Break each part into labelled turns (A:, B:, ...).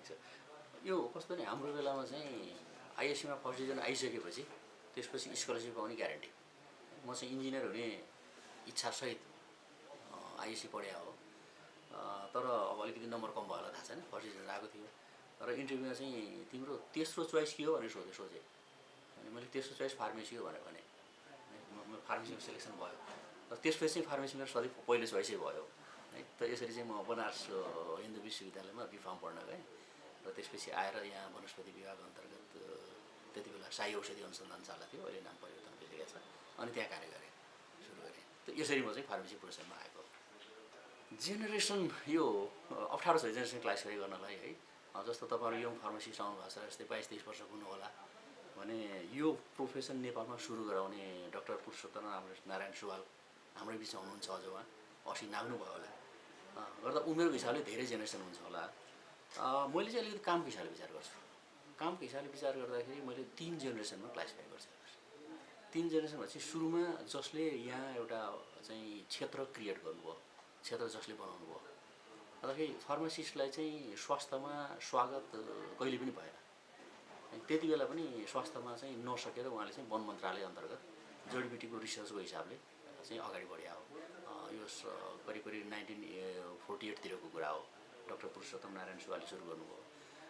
A: छ। यो कस्तो नि हाम्रो बेलामा चाहिँ आइएससीमा फर्स्ट डिभिजन आइसकेपछि त्यसपछि स्कलरसिप पाउने ग्यारेन्टी। म चाहिँ इन्जिनियर हुने इच्छासहित आइएससी पढ्या हो, तर अब अलिकति नम्बर कम भयो होला थाहा छैन, फर्स्ट डिभिजन आएको थियो। तर इन्टरभ्यूमा चाहिँ तिम्रो तेस्रो चोइस के हो भनेर सोधेँ। अनि मैले तेस्रो चोइस फार्मेसी हो भनेर भने, फार्मेसीमा सेलेक्सन भयो। र त्यसपछि चाहिँ फार्मेसी मेरो सधैँ पहिलो चोइसै भयो है। त यसरी चाहिँ म बनारस हिन्दू विश्वविद्यालयमा बिफार्म पढ्न गएँ र त्यसपछि आएर यहाँ वनस्पति विभाग अन्तर्गत त्यति बेला साई औषधि अनुसन्धानशाला थियो, अहिले नाम परिवर्तन भइसकेको छ, अनि त्यहाँ कार्य गरेँ, सुरु गरेँ। त यसरी म चाहिँ फार्मेसी प्रोफेसनमा आएको। जेनेरेसन यो अप्ठ्यारो छ जेनेरेसन क्लासिफाई गर्नलाई है। जस्तो तपाईँहरू यङ फार्मासिस्ट आउनु भएको छ, जस्तै 22-23 वर्षको हुनु होला भने यो प्रोफेसन नेपालमा सुरु गराउने डाक्टर पुरुषोत्तम नारायण सुवाल हाम्रै बिचमा हुनुहुन्छ अझ। उहाँ 80 नाग्नु भयो होला, गर्दा उमेरको हिसाबले धेरै जेनेरेसन हुन्छ होला। मैले चाहिँ अलिकति कामको हिसाबले विचार गर्छु। कामको हिसाबले विचार गर्दाखेरि मैले 3 जेनेरेसनमा क्लासिफाई गर्छु। 3 जेनेरेसन भनेपछि सुरुमा जसले यहाँ एउटा चाहिँ क्षेत्र क्रिएट गर्नुभयो, क्षेत्र जसले बनाउनु भयो, अन्तखेरि फार्मासिस्टलाई चाहिँ स्वास्थ्यमा स्वागत कहिले पनि भएन। त्यति बेला पनि स्वास्थ्यमा चाहिँ नसकेर उहाँले चाहिँ वन मन्त्रालय अन्तर्गत जडीबुटीको रिसर्चको हिसाबले चाहिँ अगाडि बढ्या हो। यो करिब 1948 तिरको कुरा हो। डाक्टर पुरुषोत्तम नारायण सुवालले सुरु गर्नुभयो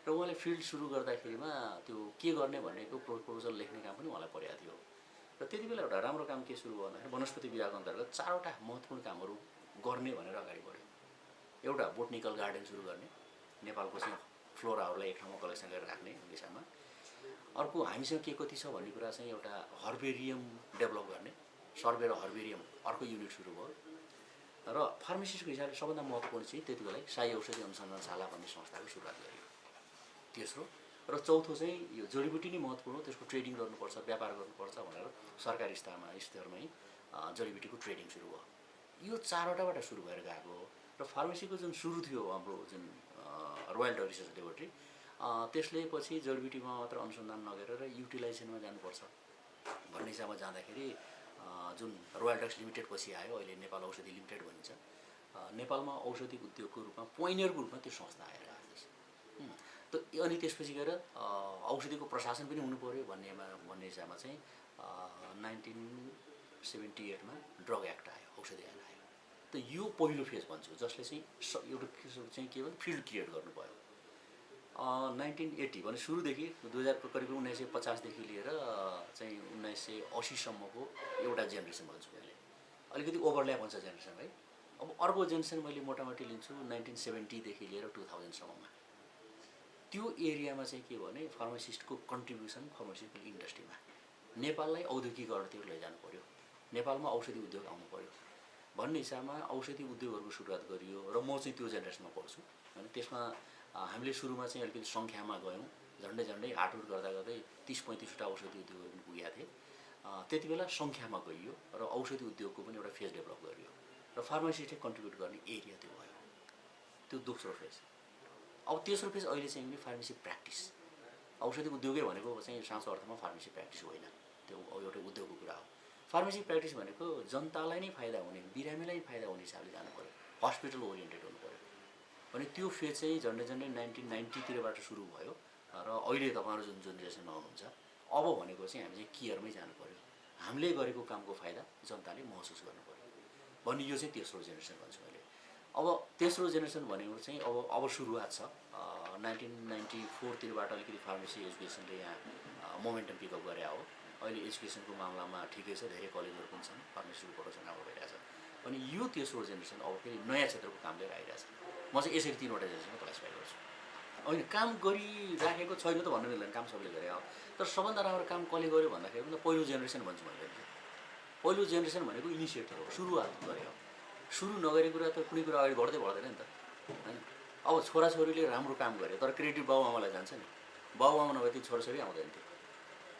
A: र उहाँले फिल्ड सुरु गर्दाखेरिमा त्यो के गर्ने भन्नेको प्रपोजल लेख्ने काम पनि उहाँलाई परेको थियो। र त्यति बेला एउटा राम्रो काम के सुरु भयो भन्दाखेरि वनस्पति विभाग अन्तर्गत 4वटा महत्त्वपूर्ण कामहरू गर्ने भनेर अगाडि बढ्यो। एउटा बोटनिकल गार्डन सुरु गर्ने, नेपालको चाहिँ फ्लोराहरूलाई एक ठाउँमा कलेक्सन गरेर राख्ने विषयमा। अर्को हामीसँग के कति छ भन्ने कुरा चाहिँ एउटा हर्बेरियम डेभलप गर्ने, सर्वे र हर्बेरियम अर्को युनिट सुरु भयो। र फार्मेसिस्टको हिसाबले सबभन्दा महत्त्वपूर्ण चाहिँ त्यति बेला साई औषधि अनुसन्धानशाला भन्ने संस्थाको सुरुवात गरियो, तेस्रो। र चौथो चाहिँ यो जडीबुटी नै महत्त्वपूर्ण हो, त्यसको ट्रेडिङ गर्नुपर्छ, व्यापार गर्नुपर्छ भनेर सरकारी स्तरमै जडीबुटीको ट्रेडिङ सुरु भयो। यो 4वटाबाट सुरु भएर गएको हो। र फार्मेसीको जुन सुरु थियो हाम्रो जुन रोयल ड्रग रिसर्च ल्याबोरेटरी, त्यसले पछि जडीबुटीमा मात्र अनुसन्धान नगरेर युटिलाइजेसनमा जानुपर्छ भन्ने हिसाबमा जाँदाखेरि जुन रोयल ड्रग्स लिमिटेड पछि आयो, अहिले नेपाल औषधि लिमिटेड भनिन्छ। नेपालमा औषधि उद्योगको रूपमा पोइनियरको रूपमा त्यो संस्था आएर आएको छ। अनि त्यसपछि गएर औषधिको प्रशासन पनि हुनु पऱ्यो भन्ने हिसाबमा चाहिँ 1978मा ड्रग एक्ट आयो, औषधि ऐन आयो। त यो पहिलो फेज भन्छु, जसले चाहिँ एउटा चाहिँ के भन्छ फिल्ड क्रिएट गर्नुभयो। 1980 भने सुरुदेखि 2000 करिब 1950देखि लिएर चाहिँ 1980सम्मको एउटा जेनेरेसन भन्छु मैले। अलिकति ओभरल्याप हुन्छ जेनेरेसन है। अब अर्को जेनेरेसन मैले मोटामोटी लिन्छु 1970देखि लिएर 2000सम्ममा। त्यो एरियामा चाहिँ के भने फार्मासिस्टको कन्ट्रिब्युसन फार्मास्युटिकल इन्डस्ट्रीमा नेपाललाई औद्योगिकरणतिर लैजानु पर्यो, नेपालमा औषधि उद्योग आउनु पर्यो भन्ने हिसाबमा औषधि उद्योगहरूको सुरुवात गरियो। र म चाहिँ त्यो जेनेरेसनमा पढ्छु। अनि त्यसमा हामीले सुरुमा चाहिँ अलिकति सङ्ख्यामा गयौँ, झन्डै हाटहुट गर्दा गर्दै 30-35वटा औषधि उद्योगहरू पनि पुगेका थिए। त्यति बेला सङ्ख्यामा गइयो र औषधि उद्योगको पनि एउटा फेज डेभलप गरियो र फार्मासिस्टले कन्ट्रिब्युट गर्ने एरिया त्यो भयो। त्यो दोस्रो फेज। अब तेस्रो फेज अहिले चाहिँ फार्मेसी प्र्याक्टिस। औषधि उद्योगै भनेको चाहिँ साँचो अर्थमा फार्मेसी प्र्याक्टिस होइन, त्यो एउटा उद्योगको कुरा हो। फार्मेसी प्र्याक्टिस भनेको जनतालाई नै फाइदा हुने, बिरामीलाई फाइदा हुने हिसाबले जानु पऱ्यो, हस्पिटल ओरिएन्टेड हुनु पऱ्यो। अनि त्यो फेज चाहिँ झन्डै 1990तिरबाट सुरु भयो र अहिले तपाईँहरू जुन जेनेरेसनमा हुनुहुन्छ अब भनेको चाहिँ हामी चाहिँ केयरमै जानु पऱ्यो, हामीले गरेको कामको फाइदा जनताले महसुस गर्नु पऱ्यो भन्ने यो चाहिँ तेस्रो जेनेरेसन भन्छु मैले। अब तेस्रो जेनेरेसन भनेको चाहिँ अब सुरुवात छ। 1994तिरबाट अलिकति फार्मेसी एजुकेसनले यहाँ मोमेन्टम पिकअप गरे हो। अहिले एजुकेसनको मामलामा ठिकै छ, धेरै कलेजहरू पनि छन्, फार्मेसीको प्रोडक्सन राम्रो भइरहेछ। अनि यो तेस्रो जेनेरेसन अब फेरि नयाँ क्षेत्रको काम लिएर आइरहेछ। म चाहिँ यसरी 3वटा जेनेरेसनमा क्लासिफाई गर्छु। होइन काम गरिराखेको छैन त भन्नु मिल्दैन, काम सबले गरे हो। तर सबभन्दा राम्रो काम कसले गर्यो भन्दाखेरि पहिलो जेनेरेसन भन्छु मैले। पहिलो जेनेरेसन भनेको इनिसिएटर हो, सुरुवात गरे हो। सुरु नगरेको कुरा त कुनै कुरा अगाडि बढ्दैन नि त होइन। अब छोराछोरीले राम्रो काम गरे तर क्रेडिट बाबुआमालाई जान्छ नि, बाबुआमा नभए त्यो छोराछोरी आउँदैन थियो।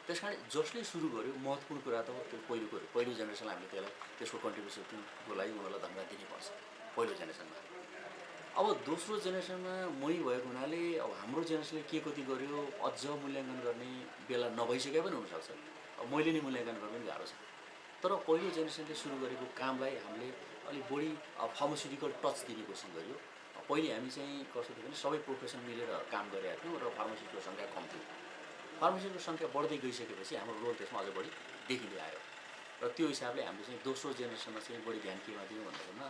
A: त्यस कारण जसले सुरु गर्यो महत्त्वपूर्ण कुरा त त्यो पहिलो जेनेरेसनलाई हामीले त्यसको कन्ट्रिब्युसनको लागि उनीहरूलाई धन्यवाद दिनुपर्छ पहिलो जेनेरेसनमा। अब दोस्रो जेनेरेसनमा मै भएको हुनाले अब हाम्रो जेनेरेसनले के कति गर्यो अझ मूल्याङ्कन गर्ने बेला नभइसके पनि हुनसक्छ। अब मैले नै मूल्याङ्कन गर्न पनि गाह्रो छ। तर पहिलो जेनेरेसनले सुरु गरेको कामलाई हामीले अलिक बढी फार्मास्युटिकल टच दिने कोसिस गर्यो। पहिले हामी चाहिँ कस्तो थियो भने सबै प्रोफेसन मिलेर काम गरेका थियौँ र फार्मासिस्टको सङ्ख्या कम थियो। फार्मासिस्टको सङ्ख्या बढ्दै गइसकेपछि हाम्रो रोल त्यसमा अझ बढी देखिँदै आयो र त्यो हिसाबले हामीले चाहिँ दोस्रो जेनेरेसनमा चाहिँ बढी ध्यान केमा दियौँ भन्दाखेरिमा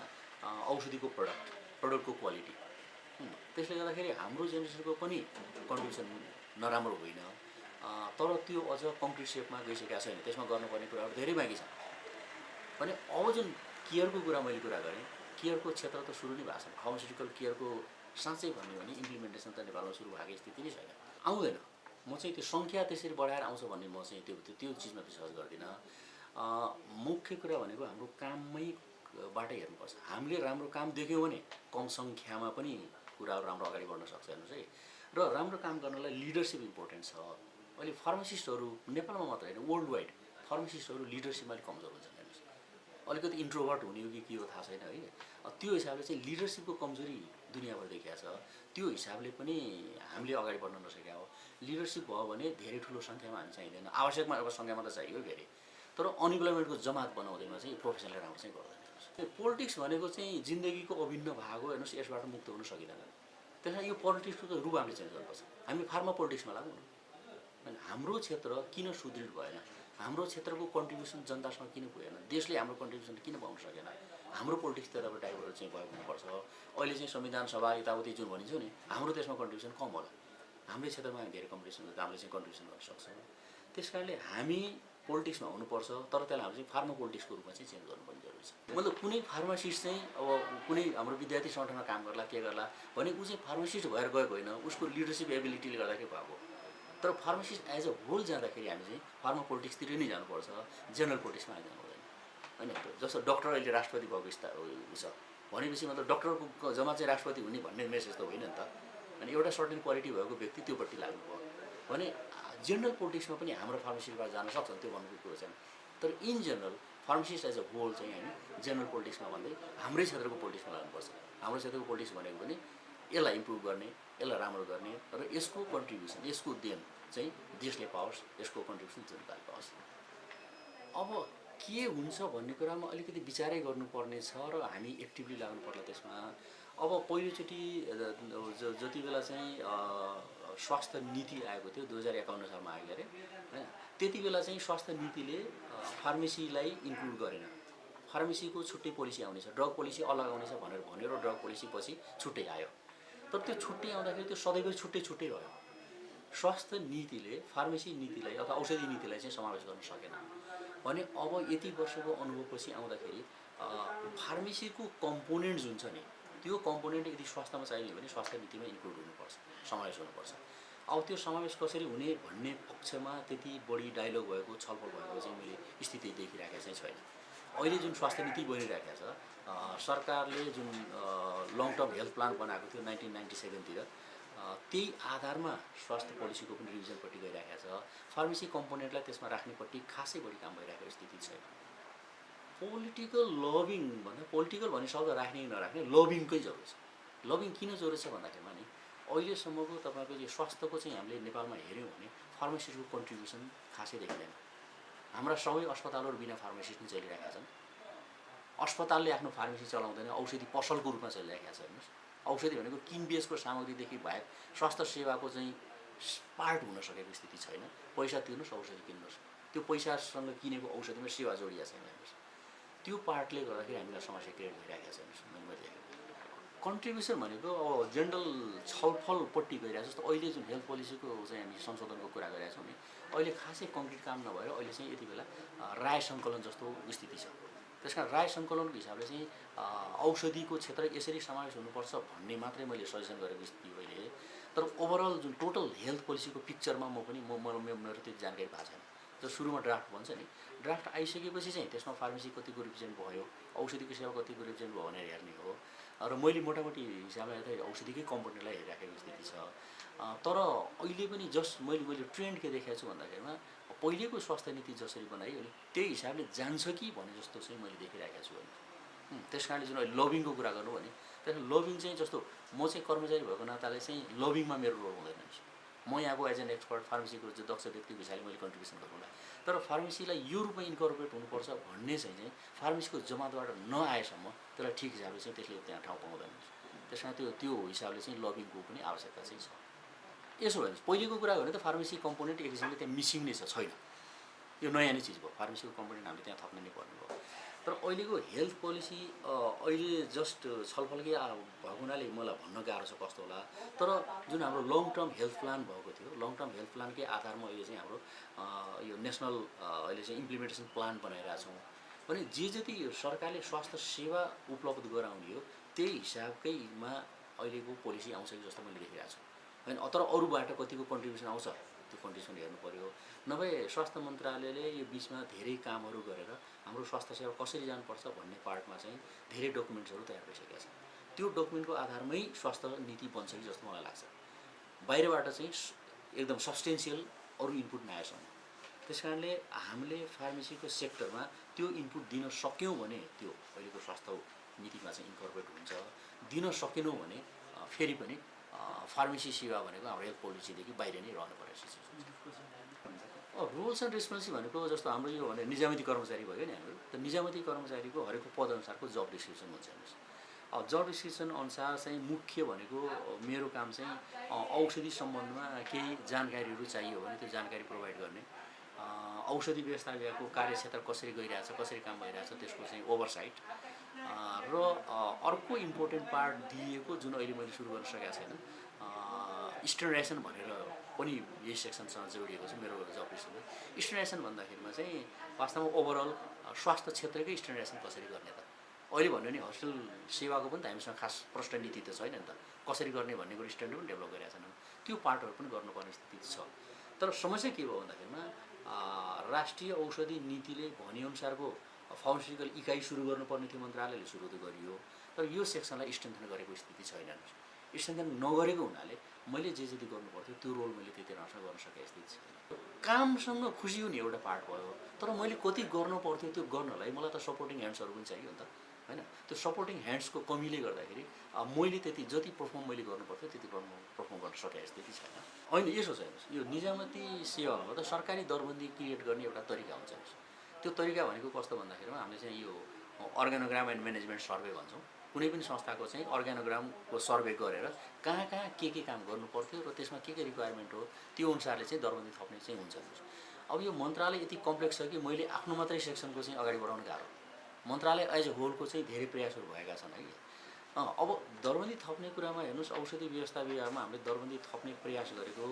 A: औषधिको प्रडक्टको क्वालिटी। त्यसले गर्दाखेरि हाम्रो जेनेरेसनको पनि कन्ट्रिब्युसन नराम्रो होइन, तर त्यो अझ कङ्क्रिट सेपमा गइसकेको छैन। त्यसमा गर्नुपर्ने कुराहरू धेरै बाँकी छ। भने अब जुन केयरको कुरा मैले कुरा गरेँ, केयरको क्षेत्र त सुरु नै भएको छ। फार्मास्युटिकल केयरको साँच्चै भन्यो भने इम्प्लिमेन्टेसन त नेपालमा सुरु भएको स्थिति नै छैन, आउँदैन। म चाहिँ त्यो सङ्ख्या त्यसरी बढाएर आउँछ भन्ने म चाहिँ त्यो चिजमा विश्वास गर्दिनँ। मुख्य कुरा भनेको हाम्रो काममै बाटै हेर्नुपर्छ। हामीले राम्रो काम देख्यौँ भने कम सङ्ख्यामा पनि कुराहरू राम्रो अगाडि बढ्न सक्छ हेर्नुहोस् है। र राम्रो काम गर्नलाई लिडरसिप इम्पोर्टेन्ट छ। अहिले फार्मासिस्टहरू नेपालमा मात्र होइन, वर्ल्ड वाइड फार्मासिस्टहरू लिडरसिपमा अलिक कमजोर हुन्छन् हेर्नुहोस्। अलिकति इन्ट्रोभर्ट हुने हो कि के हो थाहा छैन है। त्यो हिसाबले चाहिँ लिडरसिपको कमजोरी दुनियाँभर देखिएको छ। त्यो हिसाबले पनि हामीले अगाडि बढ्न नसकेका हो। लिडरसिप भयो भने धेरै ठुलो सङ्ख्यामा हामी चाहिँदैन, आवश्यकमा अब सङ्ख्यामा त चाहियो धेरै, तर अनइम्प्लोइमेन्टको जमात बनाउँदैमा चाहिँ प्रोफेसनले राम्रो चाहिँ गर्दैन। पोलिटिक्स भनेको चाहिँ जिन्दगीको अभिन्न भाग हो हेर्नुहोस्, यसबाट मुक्त हुन सकिँदैन। त्यसमा यो पोलिटिक्सको रूप हामीले चेन्ज गर्नुपर्छ। हामी फार्मा पोलिटिक्समा लागौँ न। अनि हाम्रो क्षेत्र किन सुदृढ भएन, हाम्रो क्षेत्रको कन्ट्रिब्युसन जनतासँग किन पुगेन, देशले हाम्रो कन्ट्रिब्युसन किन पाउन सकेन, हाम्रो पोलिटिक्सतिर डाइभर्ट चाहिँ भएको हुनुपर्छ। अहिले चाहिँ संविधान सभा यताउति जुन भनिन्छ नि, हाम्रो त्यसमा कन्ट्रिब्युसन कम होला। हाम्रै क्षेत्रमा हामी धेरै कम्पिटिसन हुन्छ, हामीले चाहिँ कन्ट्रिब्युसन गर्न सक्छ। त्यस कारणले हामी पोलिटिक्समा हुनुपर्छ, तर त्यसलाई हामीले चाहिँ फार्मा पोलिटिक्सको रूपमा चाहिँ चेन्ज गर्नुपर्ने जरुरी छ। मतलब कुनै फार्मासिस्ट चाहिँ अब कुनै हाम्रो विद्यार्थी सङ्गठनमा काम गर्ला के गर्ला भने ऊ चाहिँ फार्मासिस्ट भएर गएको होइन, उसको लिडरसिप एबिलिटीले गर्दाखेरि भएको। तर फार्मासिस्ट एज अ होल जाँदाखेरि हामी चाहिँ फार्मा पोलिटिक्सतिर नै जानुपर्छ, जेनरल पोलिटिक्समा जानु हुँदैन होइन। जस्तो डक्टर अहिले राष्ट्रपति भएको छ भनेपछि मतलब डक्टरको जम्मा चाहिँ राष्ट्रपति हुने भन्ने मेसेज त होइन नि त। अनि एउटा सर्टेन क्वालिटी भएको व्यक्ति त्योपट्टि लाग्नुभयो भने जेनरल पोलिटिक्समा पनि हाम्रो फार्मासिस्टबाट जान सक्छ, त्यो भन्नुको कुरो छैन। तर in general pharmacist as a whole चाहिँ हामी जेनरल पोलिटिक्समा भन्दै हाम्रै क्षेत्रको पोलिटिक्समा लाग्नुपर्छ। हाम्रो क्षेत्रको पोलिटिक्स भनेको पनि यसलाई इम्प्रुभ गर्ने, यसलाई राम्रो गर्ने र यसको कन्ट्रिब्युसन, यसको देन चाहिँ देशले पाओस्, यसको कन्ट्रिब्युसन जनताले पाओस्। अब के हुन्छ भन्ने कुरामा अलिकति विचारै गर्नुपर्ने छ र हामी एक्टिभली लाग्नु पर्ला त्यसमा। अब पहिलोचोटि जति बेला चाहिँ स्वास्थ्य नीति आएको थियो 2051 सालमा आयो अरे होइन, त्यति बेला चाहिँ स्वास्थ्य नीतिले फार्मेसीलाई इन्क्लुड गरेन। फार्मेसीको छुट्टै पोलिसी आउनेछ, ड्रग पोलिसी अलग आउनेछ भनेर ड्रग पोलिसी पछि छुट्टै आयो। तर त्यो छुट्टै आउँदाखेरि त्यो सधैँभरि छुट्टै रह्यो। स्वास्थ्य नीतिले फार्मेसी नीतिलाई अथवा औषधि नीतिलाई चाहिँ समावेश गर्न सकेन भने अब यति वर्षको अनुभवपछि आउँदाखेरि फार्मेसीको कम्पोनेन्ट जुन छ नि, त्यो कम्पोनेन्ट यदि स्वास्थ्यमा चाहिने भने स्वास्थ्य नीतिमा इन्क्लुड हुनुपर्छ, समावेश हुनुपर्छ। अब त्यो समावेश कसरी हुने भन्ने पक्षमा त्यति बढी डायलग भएको, छलफल भएको चाहिँ मैले स्थिति देखिरहेको चाहिँ छैन। अहिले जुन स्वास्थ्य नीति बनिरहेको छ, सरकारले जुन लङ टर्म हेल्थ प्लान बनाएको थियो 1997 तिर, त्यही आधारमा स्वास्थ्य पोलिसीको पनि रिभिजनपट्टि गइरहेको छ। फार्मेसी कम्पोनेन्टलाई त्यसमा राख्नेपट्टि खासै बढी काम भइरहेको स्थिति छैन। पोलिटिकल लबिङ भन्दा पोलिटिकल भन्ने शब्द राख्ने नराख्ने लबिङकै जरुरत छ। लबिङ किन जरुरत छ भन्दाखेरिमा नि अहिलेसम्मको तपाईँको यो स्वास्थ्यको चाहिँ हामीले नेपालमा हेऱ्यौँ भने फार्मासिस्टको कन्ट्रिब्युसन खासै देखिँदैन। हाम्रा सबै अस्पतालहरू बिना फार्मासिस्ट नै चलिरहेका छन्। अस्पतालले आफ्नो फार्मेसी चलाउँदैन, औषधि पसलको रूपमा चलिरहेका छ हेर्नुहोस्। औषधि भनेको किनबेचको सामग्रीदेखि बाहेक स्वास्थ्य सेवाको चाहिँ पार्ट हुन सकेको स्थिति छैन। पैसा तिर्नुहोस्, औषधि किन्नुहोस्, त्यो पैसासँग किनेको औषधिमा सेवा जोडिएको छैन हेर्नुहोस्। त्यो पार्टले गर्दाखेरि हामीलाई समस्या क्रिएट भइरहेको छ हेर्नुहोस्। मैले कन्ट्रिब्युसन भनेको अब जेनरल छलफलपट्टि गइरहेको छ। जस्तो अहिले जुन हेल्थ पोलिसीको चाहिँ हामी संशोधनको कुरा गरिरहेका छौँ नि, अहिले खासै कङ्क्रिट काम नभएर अहिले चाहिँ यति बेला राय सङ्कलन जस्तो स्थिति छ। त्यस कारण राय सङ्कलनको हिसाबले चाहिँ औषधिको क्षेत्र यसरी समावेश हुनुपर्छ भन्ने मात्रै मैले सजेसन गरेको स्थिति अहिले। तर ओभरअल जुन टोटल हेल्थ पोलिसीको पिक्चरमा मेरो त्यो जानकारी भएको छैन। जो सुरुमा ड्राफ्ट भन्छ नि, ड्राफ्ट आइसकेपछि चाहिँ त्यसमा फार्मेसी कतिको रिप्रेजेन्ट भयो, औषधिको सेवा कतिको रिप्रेजेन्ट भयो भनेर हेर्ने हो। र मैले मोटामोटी हिसाबले हेर्दा औषधिकै कम्पोनेन्टलाई हेरिराखेको स्थिति छ। तर अहिले पनि मैले ट्रेन्ड के देखाएको छु भन्दाखेरिमा पहिलेको स्वास्थ्य नीति जसरी बनायो नि त्यही हिसाबले जान्छ कि भने जस्तो चाहिँ मैले देखिरहेको छु होइन। त्यस कारणले जुन अहिले लबिङको कुरा गर्नु भने त्यसमा लबिङ चाहिँ जस्तो म चाहिँ कर्मचारी भएको नाताले चाहिँ लबिङमा मेरो रोल हुँदैन। म यहाँको एज एन एक्सपर्ट फार्मेसीको जो दक्ष व्यक्तिको हिसाबले मैले कन्ट्रिब्युसन गर्नुलाई, तर फार्मेसीलाई यो रूपमा इन्कर्पोरेट हुनुपर्छ भन्ने चाहिँ फार्मेसीको जमातबाट नआएसम्म त्यसलाई ठिक हिसाबले चाहिँ त्यसले त्यहाँ ठाउँ पाउँदैन। त्यस कारण त्यो हिसाबले चाहिँ लबिङको पनि आवश्यकता चाहिँ छ। यसो भने पहिलेको कुरा हो भने त फार्मेसी कम्पोनेन्ट एक किसिमले त्यहाँ मिसिङ नै छैन, यो नयाँ नै चिज भयो, फार्मेसीको कम्पोनेन्ट हामीले त्यहाँ थप्न नै पर्ने भयो। तर अहिलेको हेल्थ पोलिसी अहिले जस्ट छलफलकै भएको हुनाले मलाई भन्न गाह्रो छ कस्तो होला। तर जुन हाम्रो लङ टर्म हेल्थ प्लान भएको थियो, लङ टर्म हेल्थ प्लानकै आधारमा अहिले चाहिँ हाम्रो यो नेसनल अहिले चाहिँ इम्प्लिमेन्टेसन प्लान बनाइरहेको छौँ भने जे जति सरकारले स्वास्थ्य सेवा उपलब्ध गराउने हो त्यही हिसाबकैमा अहिलेको पोलिसी आउँछ कि जस्तो मैले देखिरहेको छु होइन। तर अरूबाट कतिको कन्ट्रिब्युसन आउँछ त्यो कन्ट्रिब्युसन हेर्नु पऱ्यो। नभए स्वास्थ्य मन्त्रालयले यो बिचमा धेरै कामहरू गरेर हाम्रो स्वास्थ्य सेवा कसरी जानुपर्छ भन्ने पार्टमा चाहिँ धेरै डकुमेन्ट्सहरू तयार भइसकेका छन्। त्यो डकुमेन्टको आधारमै स्वास्थ्य नीति बन्छ कि जस्तो मलाई लाग्छ। बाहिरबाट चाहिँ एकदम सब्सटेन्सियल अरू इनपुट नआएसम्म। त्यस कारणले हामीले फार्मेसीको सेक्टरमा त्यो इनपुट दिन सक्यौँ भने त्यो अहिलेको स्वास्थ्य नीतिमा चाहिँ इन्कर्पोरेट हुन्छ। दिन सकेनौँ भने फेरि पनि फार्मेसी सेवा भनेको हाम्रो हेल्थ पोलिसीदेखि बाहिर नै रहनु पर्ने सिचुएसन छ। रुल्स एन्ड रेस्पोन्सिबिलिटी भनेको जस्तो हाम्रो यो भने निजामती कर्मचारी भयो नि हाम्रो, त निजामती कर्मचारीको हरेकको पदअनुसारको जब डिस्क्रिप्सन हुन्छ हेर्नुहोस्। जब डिस्क्रिप्सन अनुसार चाहिँ मुख्य भनेको मेरो काम चाहिँ औषधि सम्बन्धमा केही जानकारीहरू चाहियो भने त्यो जानकारी प्रोभाइड गर्ने, औषधि व्यवस्थापकको कार्यक्षेत्र कसरी गइरहेछ, कसरी काम भइरहेछ त्यसको चाहिँ ओभरसाइट र अर्को इम्पोर्टेन्ट पार्ट दिएको जुन अहिले मैले सुरु गर्न सकेको छैन, स्ट्यान्डर्डाइजेसन भनेर पनि यही सेक्सनसँग जोडिएको छ मेरो जब डिस्क्रिप्सन। स्ट्यान्डर्डाइजेसन भन्दाखेरिमा चाहिँ वास्तवमा ओभरअल स्वास्थ्य क्षेत्रकै स्ट्यान्डर्डाइजेसन कसरी गर्ने त, अहिले भन्यो नि हस्पिटल सेवाको पनि त हामीसँग खास प्रष्ट नीति त छैन नि त, कसरी गर्ने भन्ने कुरो स्ट्यान्डर्ड पनि डेभलप गरिरहेको छैन, त्यो पार्टहरू पनि गर्नुपर्ने स्थिति छ। तर समस्या के भयो भन्दाखेरिमा राष्ट्रिय औषधि नीतिले भनेअनुसारको फार्मास्युटिकल इकाइ सुरु गर्नुपर्ने थियो, मन्त्रालयले सुरु त गरियो, तर यो सेक्सनलाई स्ट्रेन्थन गरेको स्थिति छैन। स्ट्रेन्थन नगरेको हुनाले मैले जे जति गर्नु पर्थ्यो त्यो रोल मैले त्यति राम्रोसँग गर्न सकेको स्थिति छैन। कामसँग खुसी हुने एउटा पार्ट भयो, तर मैले कति गर्नु पर्थ्यो त्यो गर्नलाई मलाई त सपोर्टिङ ह्यान्ड्सहरू पनि चाहियो नि त होइन। त्यो सपोर्टिङ ह्यान्ड्सको कमीले गर्दाखेरि मैले त्यति जति पर्फर्म मैले गर्नु पर्थ्यो त्यति पर्फर्म गर्न सकेको स्थिति छैन। होइन यसो छ हेर्नुहोस्, यो निजामती सेवामा त सरकारी दरबन्दी क्रिएट गर्ने एउटा तरिका हुन्छ। त्यो तरिका भनेको कस्तो भन्दाखेरिमा हामीले चाहिँ यो अर्गानोग्राम एन्ड म्यानेजमेन्ट सर्वे भन्छौँ। कुनै पनि संस्थाको चाहिँ अर्गानोग्रामको सर्वे गरेर कहाँ कहाँ के काम गर्नु पर्थ्यो र त्यसमा के रिक्वायरमेन्ट हो त्यो अनुसारले चाहिँ दरबन्दी थप्ने चाहिँ हुन्छ। अब यो मन्त्रालय यति कम्प्लेक्स छ कि मैले आफ्नो मात्रै सेक्सनको चाहिँ अगाडि बढाउन गाह्रो, मन्त्रालय एज अ होलको चाहिँ धेरै प्रयासहरू भएका छन् है। अब दरबन्दी थप्ने कुरामा हेर्नुहोस्, औषधि व्यवस्था विभागमा हामीले दरबन्दी थप्ने प्रयास गरेको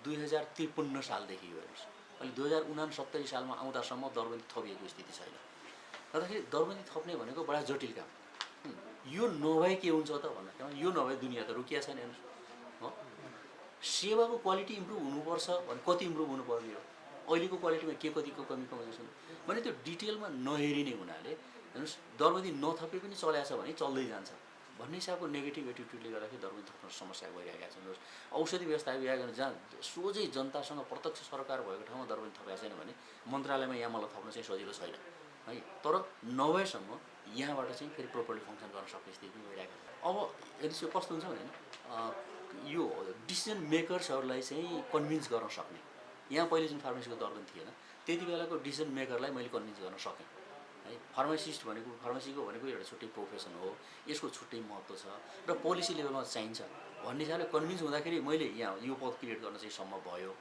A: 2053 सालदेखि हो हेर्नुहोस्। अहिले 2069 सालमा आउँदासम्म दरबन्दी थपिएको स्थिति छैन। गर्दाखेरि दरबन्दी थप्ने भनेको बडा जटिल काम। यो नभए के हुन्छ त भन्दाखेरि यो नभए दुनियाँ त रुकिया छैन हेर्नुहोस् हो। सेवाको क्वालिटी इम्प्रुभ हुनुपर्छ भने कति इम्प्रुभ हुनु पर्ने हो, अहिलेको क्वालिटीमा के कतिको कमी कमजोरी छ भने त्यो डिटेलमा नहेरिने हुनाले हेर्नुहोस् दरबन्दी नथपे पनि चलाएको छ भने चल्दै जान्छ भन्ने हिसाबको नेगेटिभ एटिट्युडले गर्दाखेरि दरबन्दी थप्न समस्या भइरहेका छन्। औषधि व्यवस्था विभाग जहाँ सोझै जनतासँग प्रत्यक्ष सरकार भएको ठाउँमा दरबन्दी थपेको छैन भने मन्त्रालयमा यहाँ मलाई थप्न चाहिँ सजिलो छैन है। तर नभएसम्म यहाँबाट चाहिँ फेरि प्रोपरली फङ्सन गर्न सक्ने स्थिति भइरहेको छ। अब हेर्नुहोस् यो कस्तो हुन्छ भने यो डिसिजन मेकर्सहरूलाई चाहिँ कन्भिन्स गर्न सक्ने, यहाँ पहिले जुन फार्मेसीको दरबन्दी थिएन त्यति बेलाको डिसिजन मेकरलाई मैले कन्भिन्स गर्न सकेँ है। फार्मासिस्ट भनेको फार्मेसीको भनेको एउटा छुट्टै प्रोफेसन हो, यसको छुट्टै महत्त्व छ र पोलिसी लेभलमा चाहिन्छ भन्ने हिसाबले कन्भिन्स हुँदाखेरि मैले यहाँ यो पद क्रिएट गर्न चाहिँ सम्भव भयो।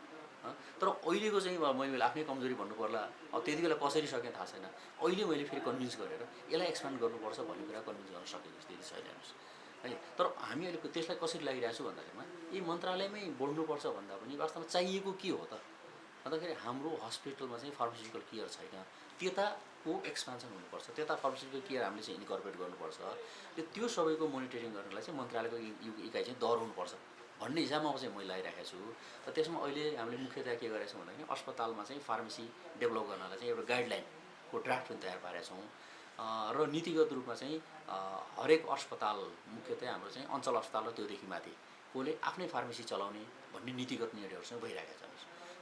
A: तर अहिलेको चाहिँ मैले आफ्नै कमजोरी भन्नु पर्ला, अब त्यति बेला कसरी सकेँ थाहा छैन, अहिले मैले फेरि कन्भिन्स गरेर यसलाई एक्सपान्ड गर्नुपर्छ भन्ने कुरा कन्भिन्स गर्न सकेको स्थिति छैन हेर्नुहोस् है। तर हामी अहिले त्यसलाई कसरी लागिरहेको छु भन्दाखेरिमा यी मन्त्रालयमै बढ्नुपर्छ भन्दा पनि वास्तवमा चाहिएको के हो त भन्दाखेरि हाम्रो हस्पिटलमा चाहिँ फार्मास्युटिकल केयर छैन, त्यताको एक्सपान्सन हुनुपर्छ, त्यता फार्मास्युटिकल केयर हामीले चाहिँ इन्कर्पोरेट गर्नुपर्छ। त्यो सबैको मोनिटरिङ गर्नलाई चाहिँ मन्त्रालयको इकाइ चाहिँ दर हुनुपर्छ भन्ने हिसाबमा चाहिँ मैले लगाइरहेको छु। र त्यसमा अहिले हामीले मुख्यतया के गरेका छौँ भन्दाखेरि अस्पतालमा चाहिँ फार्मेसी डेभलप गर्नलाई चाहिँ एउटा गाइडलाइनको ड्राफ्ट पनि तयार पारेका छौँ र नीतिगत रूपमा चाहिँ हरेक अस्पताल मुख्यतया हाम्रो चाहिँ अञ्चल अस्पताल र त्योदेखि माथि कोले आफ्नै फार्मेसी चलाउने भन्ने नीतिगत निर्णयहरूसँग भइरहेका छन्।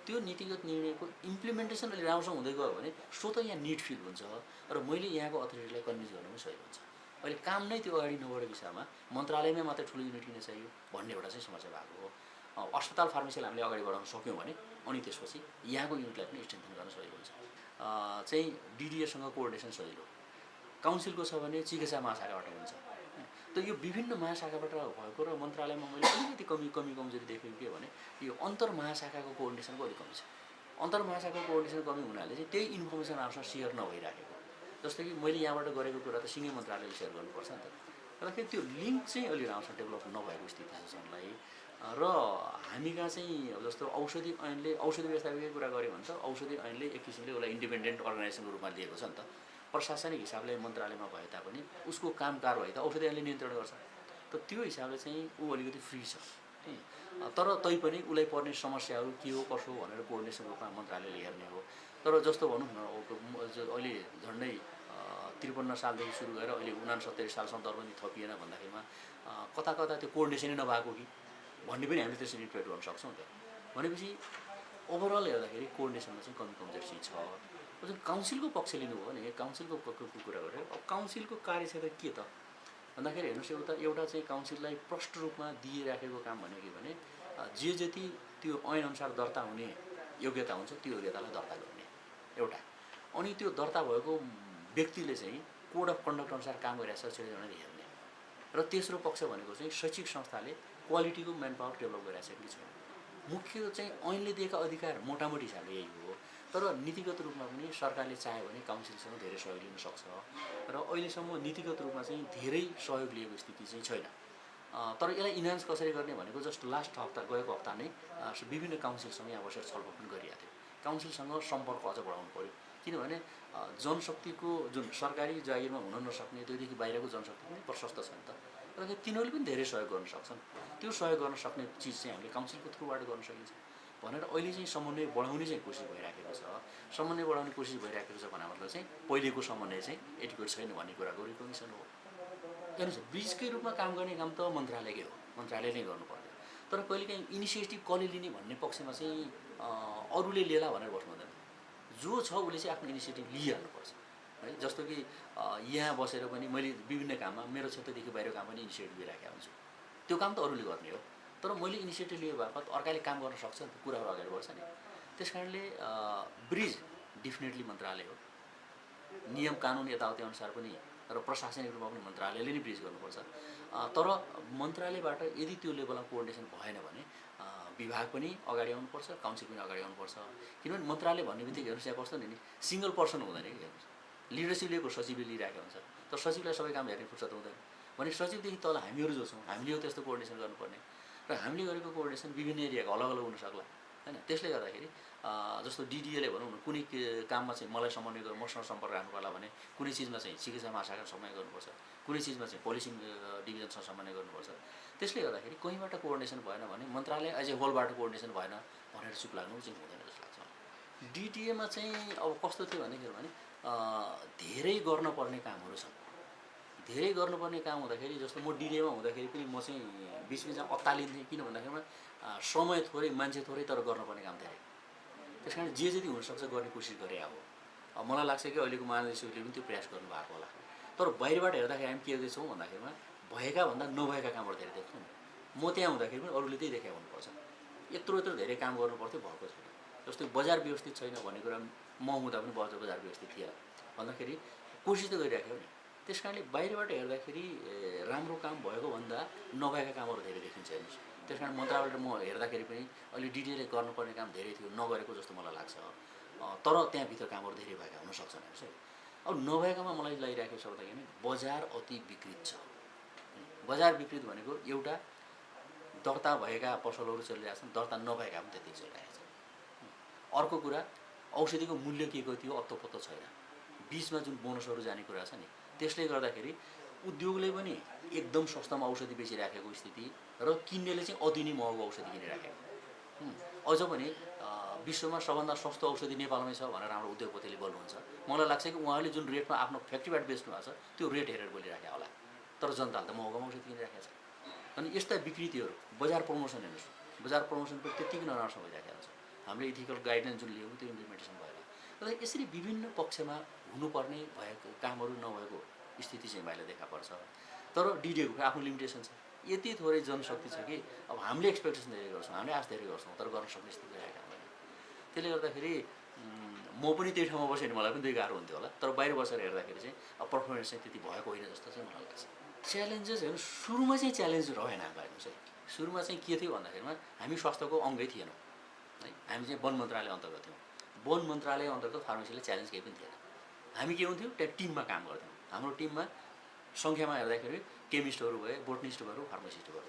A: त्यो नीतिगत निर्णयको इम्प्लिमेन्टेसन अहिले राम्रोसँग हुँदै गयो भने स्वतः यहाँ निड फिल हुन्छ र मैले यहाँको अथोरिटीलाई कन्भिन्स गर्नु पनि सही हुन्छ। अहिले काम नै त्यो अगाडि नबढेको विषयमा मन्त्रालयमै मात्रै ठुलो युनिट किन चाहियो भन्ने एउटा चाहिँ समस्या भएको हो। अस्पताल फार्मेसीलाई हामीले अगाडि बढाउन सक्यौँ भने अनि त्यसपछि यहाँको युनिटलाई पनि स्ट्रेन्थन गर्न सजिलो हुन्छ। चाहिँ डिडिएसँग कोअर्डिनेसन सजिलो, काउन्सिलको छ भने चिकित्सा महाशाखाबाट हुन्छ। त यो विभिन्न महाशाखाबाट भएको र मन्त्रालयमा मैले अलिकति कमजोरी देखेँ के भने यो अन्तर महाशाखाको कोअर्डिनेसनको अलिक कमी छ। अन्तर महाशाखाको कोअर्डिनेसन कमी हुनाले चाहिँ त्यही इन्फर्मेसन आफूसँग सेयर नभइराखेको। जस्तो कि मैले यहाँबाट गरेको कुरा त सिङ्गै मन्त्रालयले सेयर गर्नुपर्छ नि त, तर फेरि त्यो लिङ्क चाहिँ अलि राम्रोसँग डेभलप नभएको स्थिति छ सनलाई। र हामी कहाँ चाहिँ जस्तो औषधि ऐनले औषधि व्यवस्थापकीय कुरा गऱ्यो भने त औषधि ऐनले एक किसिमले उसलाई इन्डिपेन्डेन्ट अर्गनाइजेसनको रूपमा लिएको छ नि त। प्रशासनिक हिसाबले मन्त्रालयमा भए तापनि उसको काम कारबाही त औषधि ऐनले नियन्त्रण गर्छ। त त्यो हिसाबले चाहिँ ऊ अलिकति फ्री छ। तर तैपनि उसलाई पर्ने समस्याहरू के हो कसो हो भनेर कोअर्डिनेसन रूपमा मन्त्रालयले हेर्ने हो। तर जस्तो भनौँ न अहिले झन्डै 53 सालदेखि सुरु गरेर अहिले 69 सालसम्म दरबन्दी थपिएन भन्दाखेरिमा कता त्यो कोअर्डिनेसनै नभएको कि भन्ने पनि हामीले त्यसरी इन्टरप्रेट गर्न सक्छौँ त। भनेपछि ओभरअल हेर्दाखेरि कोअर्डिनेसनमा चाहिँ कमजोरी छ। जुन काउन्सिलको पक्ष लिनुभयो भने काउन्सिलको कुरा गरेर अब काउन्सिलको कार्यक्षेत्र के त भन्दाखेरि हेर्नुहोस् एउटा चाहिँ काउन्सिललाई प्रष्ट रूपमा दिइराखेको काम भनेको भने जे जति त्यो ऐनअनुसार दर्ता हुने योग्यता हुन्छ त्यो योग्यतालाई दर्ता गर्ने एउटा, अनि त्यो दर्ता भएको व्यक्तिले चाहिँ कोड अफ कन्डक्ट अनुसार काम गरिरहेको छ भनेर हेर्ने, र तेस्रो पक्ष भनेको चाहिँ शैक्षिक संस्थाले क्वालिटीको म्यान पावर डेभलप गरिरहेको छ कि छैन। मुख्य चाहिँ ऐनले दिएका अधिकार मोटामोटी हिसाबले यही हो। तर नीतिगत रूपमा पनि सरकारले चाह्यो भने काउन्सिलसँग धेरै सहयोग लिन सक्छ, र अहिलेसम्म नीतिगत रूपमा चाहिँ धेरै सहयोग लिएको स्थिति चाहिँ छैन। तर यसलाई इन्हान्स कसरी गर्ने भनेको जस्ट लास्ट हप्ता गएको हप्ता नै विभिन्न काउन्सिलसँग यहाँ बसेर छलफल पनि गरिरहेको थियो। काउन्सिलसँग सम्पर्क अझ बढाउनु पऱ्यो, किनभने जनशक्तिको जुन सरकारी जागिरमा हुन नसक्ने त्योदेखि बाहिरको जनशक्ति पनि प्रशस्त छ नि त, र तिनीहरूले पनि धेरै सहयोग गर्न सक्छन्। त्यो सहयोग गर्न सक्ने चिज चाहिँ हामीले काउन्सिलको थ्रुबाट गर्न सकिन्छ भनेर अहिले चाहिँ समन्वय बढाउने चाहिँ कोसिस भइराखेको छ। समन्वय बढाउने कोसिस भइराखेको छ भन्ने मतलब चाहिँ पहिलेको समन्वय चाहिँ एडिक्वेट छैन भन्ने कुराको रिकग्निसन हो। हेर्नुहोस्, ब्रिजकै रूपमा काम गर्ने काम त मन्त्रालयकै हो, मन्त्रालयले गर्नुपर्छ। तर कहिलेकाहीँ इनिसिएटिभ कसले लिने भन्ने पक्षमा चाहिँ अरूले लिएला भनेर बस्नु हुँदैन। जो छ उसले चाहिँ आफ्नो इनिसिएटिभ लिइहाल्नुपर्छ है। जस्तो कि यहाँ बसेर पनि मैले विभिन्न काममा मेरो क्षेत्रदेखि बाहिर काम पनि इनिसिएटिभ लिइराखेको हुन्छु, त्यो काम त अरूले गर्ने हो। तर मैले इनिसिएटिभ लिए बापत अर्काले काम गर्न सक्छ नि त, कुराहरू अगाडि बढ्छ नि। त्यस कारणले ब्रिज डेफिनेटली मन्त्रालय हो, नियम कानुन यताउति अनुसार पनि, र प्रशासनिक रूपमा पनि मन्त्रालयले नै ब्रिज गर्नुपर्छ। तर मन्त्रालयबाट यदि त्यो लेभलमा कोअर्डिनेसन भएन भने विभाग पनि अगाडि आउनुपर्छ, काउन्सिल पनि अगाडि आउनुपर्छ। किनभने मन्त्रालय भन्ने बित्तिकै हेर्नुहोस् यहाँ कस्तो नि सिङ्गल पर्सन हुँदैन कि। हेर्नुहोस्, लिडरसिप लिएको सचिवले लिइरहेको हुन्छ, तर सचिवलाई सबै काम हेर्ने फुर्सद हुँदैन। भने सचिवदेखि तल हामीहरू जो छौँ हामीले हो त्यस्तो कोअर्डिनेसन गर्नुपर्ने, र हामीले गरेको कोअर्डिनेसन विभिन्न एरियाको अलग अलग हुनसक्ला होइन। त्यसले गर्दाखेरि जस्तो डिडिएले भनौँ न कुनै काममा चाहिँ मलाई समन्वय गर्नु मसँग सम्पर्क राख्नु पर्ला भने कुनै चिजमा चाहिँ चिकित्सा महाशाखा समन्वय गर्नुपर्छ, कुनै चिजमा चाहिँ पोलिसी डिभिजनसँग समन्वय गर्नुपर्छ। त्यसले गर्दाखेरि कहीँबाट कोअर्डिनेसन भएन भने मन्त्रालय एज ए होलबाट कोअर्डिनेसन भएन भनेर चुप लाग्नु चाहिँ हुँदैन जस्तो लाग्छ। डिटिएमा चाहिँ अब कस्तो थियो भन्दाखेरि भने धेरै गर्नुपर्ने कामहरू छन्। धेरै गर्नुपर्ने काम हुँदाखेरि जस्तो म डिडिएमा हुँदाखेरि पनि म चाहिँ बिचबिचमा अत्तालिन्थेँ, किन भन्दाखेरिमा समय थोरै मान्छे थोरै तर गर्नुपर्ने काम धेरै। त्यस कारण जे जति हुनसक्छ गर्ने कोसिस गरे अब मलाई लाग्छ कि अहिलेको महानिर्देशकले पनि त्यो प्रयास गर्नुभएको होला। तर बाहिरबाट हेर्दाखेरि हामी के देख्छौँ भन्दाखेरिमा भएका भन्दा नभएका कामहरू धेरै देख्छौँ। म त्यहाँ हुँदाखेरि पनि अरूले त्यही देखाइ हुनुपर्छ, यत्रो धेरै काम गर्नुपर्थ्यो भएको छैन। जस्तो बजार व्यवस्थित छैन भन्ने कुरा म हुँदा पनि बजार व्यवस्थित थिएन भन्दाखेरि कोसिस त गरिराख्यो नि। त्यस कारणले बाहिरबाट हेर्दाखेरि राम्रो काम भएको भन्दा नभएका कामहरू धेरै देखिन्छ। हेर्नुहोस्, त्यस कारण मन्त्रालयबाट म हेर्दाखेरि पनि अहिले डिडिएले गर्नुपर्ने काम धेरै थियो, नगरेको जस्तो मलाई लाग्छ। तर त्यहाँभित्र कामहरू धेरै भएका हुनसक्छन्। हेर्नुहोस् है, अब नभएकामा मलाई लागिरहेको छ भन्दाखेरि बजार अति विकृत छ। बजार विकृत भनेको एउटा दर्ता भएका पसलहरू चलिरहेका छन्, दर्ता नभएका पनि त्यति चलिरहेका छन्। अर्को कुरा औषधिको मूल्य के कति हो अत्तो पत्तो छैन। बिचमा जुन बोनसहरू जाने कुरा छ नि, त्यसले गर्दाखेरि उद्योगले पनि एकदम सस्तामा औषधि बेचिराखेको स्थिति र किन्नेले चाहिँ अति नै महँगो औषधि किनिराखेको। अझ पनि विश्वमा सबभन्दा सस्तो औषधि नेपालमै छ भनेर हाम्रो उद्योगपतिले बोल्नुहुन्छ। मलाई लाग्छ कि उहाँले जुन रेटमा आफ्नो फ्याक्ट्रीबाट बेच्नु भएको छ त्यो रेट हेरेर बोलिराखेको होला, तर जनताले त महँगोमा औषधि किनिराखेको छ। अनि यस्ता विकृतिहरू बजार प्रमोसन हेर्नुहोस्, बजार प्रमोसन पनि त्यत्तिकै नराम्रो भइराखेको छ। हामीले इथिकल गाइडलाइन जुन लिएको त्यो इम्प्लिमेन्टेसन भएन। तर यसरी विभिन्न पक्षमा हुनुपर्ने भएको कामहरू नभएको स्थिति चाहिँ मैले देखा पर्छ। तर डिडिएको आफ्नो लिमिटेसन छ, यति थोरै जनशक्ति छ कि अब हामीले एक्सपेक्टेसन धेरै गर्छौँ, हामीले आश धेरै गर्छौँ, तर गर्न सक्ने स्थिति रहेको हुँदैन। त्यसले गर्दाखेरि म पनि त्यही ठाउँमा बसेँ भने मलाई पनि दुई गाह्रो हुन्थ्यो होला, तर बाहिर बसेर हेर्दाखेरि चाहिँ अब पर्फर्मेन्स चाहिँ त्यति भएको होइन जस्तो चाहिँ मलाई लाग्छ। च्यालेन्जेस हेर्नु सुरुमा चाहिँ च्यालेन्ज रहेन हामीलाई चाहिँ सुरुमा चाहिँ के थियो भन्दाखेरिमा हामी स्वास्थ्यको अङ्गै थिएनौँ है हामी चाहिँ वन मन्त्रालय अन्तर्गत थियौँ वन मन्त्रालय अन्तर्गत फार्मेसीले च्यालेन्ज केही पनि थिएन हामी के हुन्थ्यौँ त्यहाँ टिममा काम गर्थ्यौँ हाम्रो टिममा सङ्ख्यामा हेर्दाखेरि केमिस्टहरू भयो बोटनिस्टहरू फार्मासिस्टहरू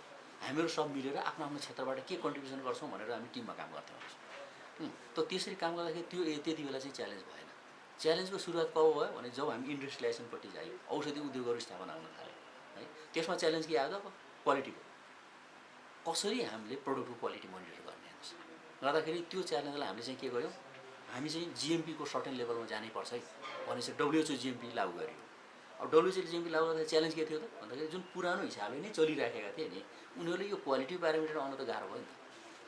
A: हामीहरू सब मिलेर आफ्नो आफ्नो क्षेत्रबाट के कन्ट्रिब्युसन गर्छौँ भनेर हामी टिममा काम गर्थ्यौँ त त्यसरी काम गर्दाखेरि त्यो त्यति बेला चाहिँ च्यालेन्ज भएन च्यालेन्जको सुरुवात कब भयो भने जब हामी इन्डस्ट्रियलाइजेसनपट्टि जायौँ औषधि उद्योगहरू स्थापना हुन थाल्यो है त्यसमा च्यालेन्ज के आयो त क्वालिटीको कसरी हामीले प्रडक्टको क्वालिटी मोनिटर गर्ने गर्दाखेरि त्यो च्यालेन्जलाई हामीले चाहिँ के गर्यौँ हामी चाहिँ जिएमपीको सर्टेन लेभलमा जानै पर्छ है भनेपछि डब्ल्युएचओ जिएमपी लागू गर्यो अब डब्ल्युएचओ जिएमपी लागू गर्दा च्यालेन्ज के थियो त भन्दाखेरि जुन पुरानो हिसाबले नै चलिराखेका थिए नि उनीहरूले यो क्वालिटी प्यारामिटर आउन त गाह्रो भयो नि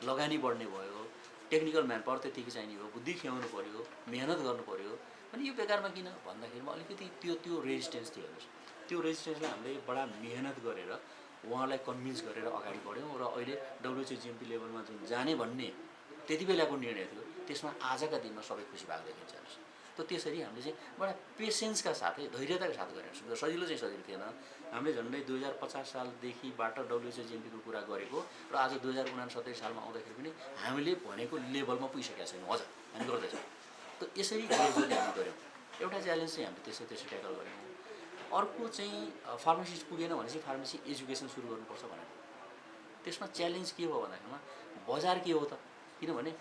A: त लगानी बढ्ने भयो टेक्निकल म्यान पावर त्यतिकै चाहिने भयो बुद्धि खेलाउनु पऱ्यो मेहनत गर्नु पऱ्यो अनि यो बेकारमा किन भन्दाखेरिमा अलिकति त्यो रेजिस्टेन्स थियो हेर्नुहोस् त्यो रेजिस्टेन्सलाई हामीले बडा मेहनत गरेर उहाँलाई कन्भिन्स गरेर अगाडि बढ्यौँ र अहिले डब्ल्युएचओ जिएमपी लेभलमा जुन जाने भन्ने त्यति बेलाको निर्णय थियो त्यसमा आजका दिनमा सबै खुसी भएको देखिन्छ हेर्नुहोस् त त्यसरी हामीले चाहिँ बडा पेसेन्सका साथै धैर्यताका साथ गरेर सजिलो चाहिँ सजिलो थिएन हामीले झन्डै 2050 सालदेखिबाट डब्ल्युएचओ जिएमपीको कुरा गरेको र आज 2069 सालमा आउँदाखेरि पनि हामीले भनेको लेभलमा पुगिसकेका छैनौँ अझ हामी गर्दैछौँ त यसरी ग्रेजुअली हामी गऱ्यौँ एउटा च्यालेन्ज चाहिँ हामीले त्यसरी ट्याकल गऱ्यौँ अर्को चाहिँ फार्मासिस्ट पुगेन भने चाहिँ फार्मेसी एजुकेसन सुरु गर्नुपर्छ भनेर त्यसमा च्यालेन्ज के भयो भन्दाखेरिमा बजार के हो त किनभने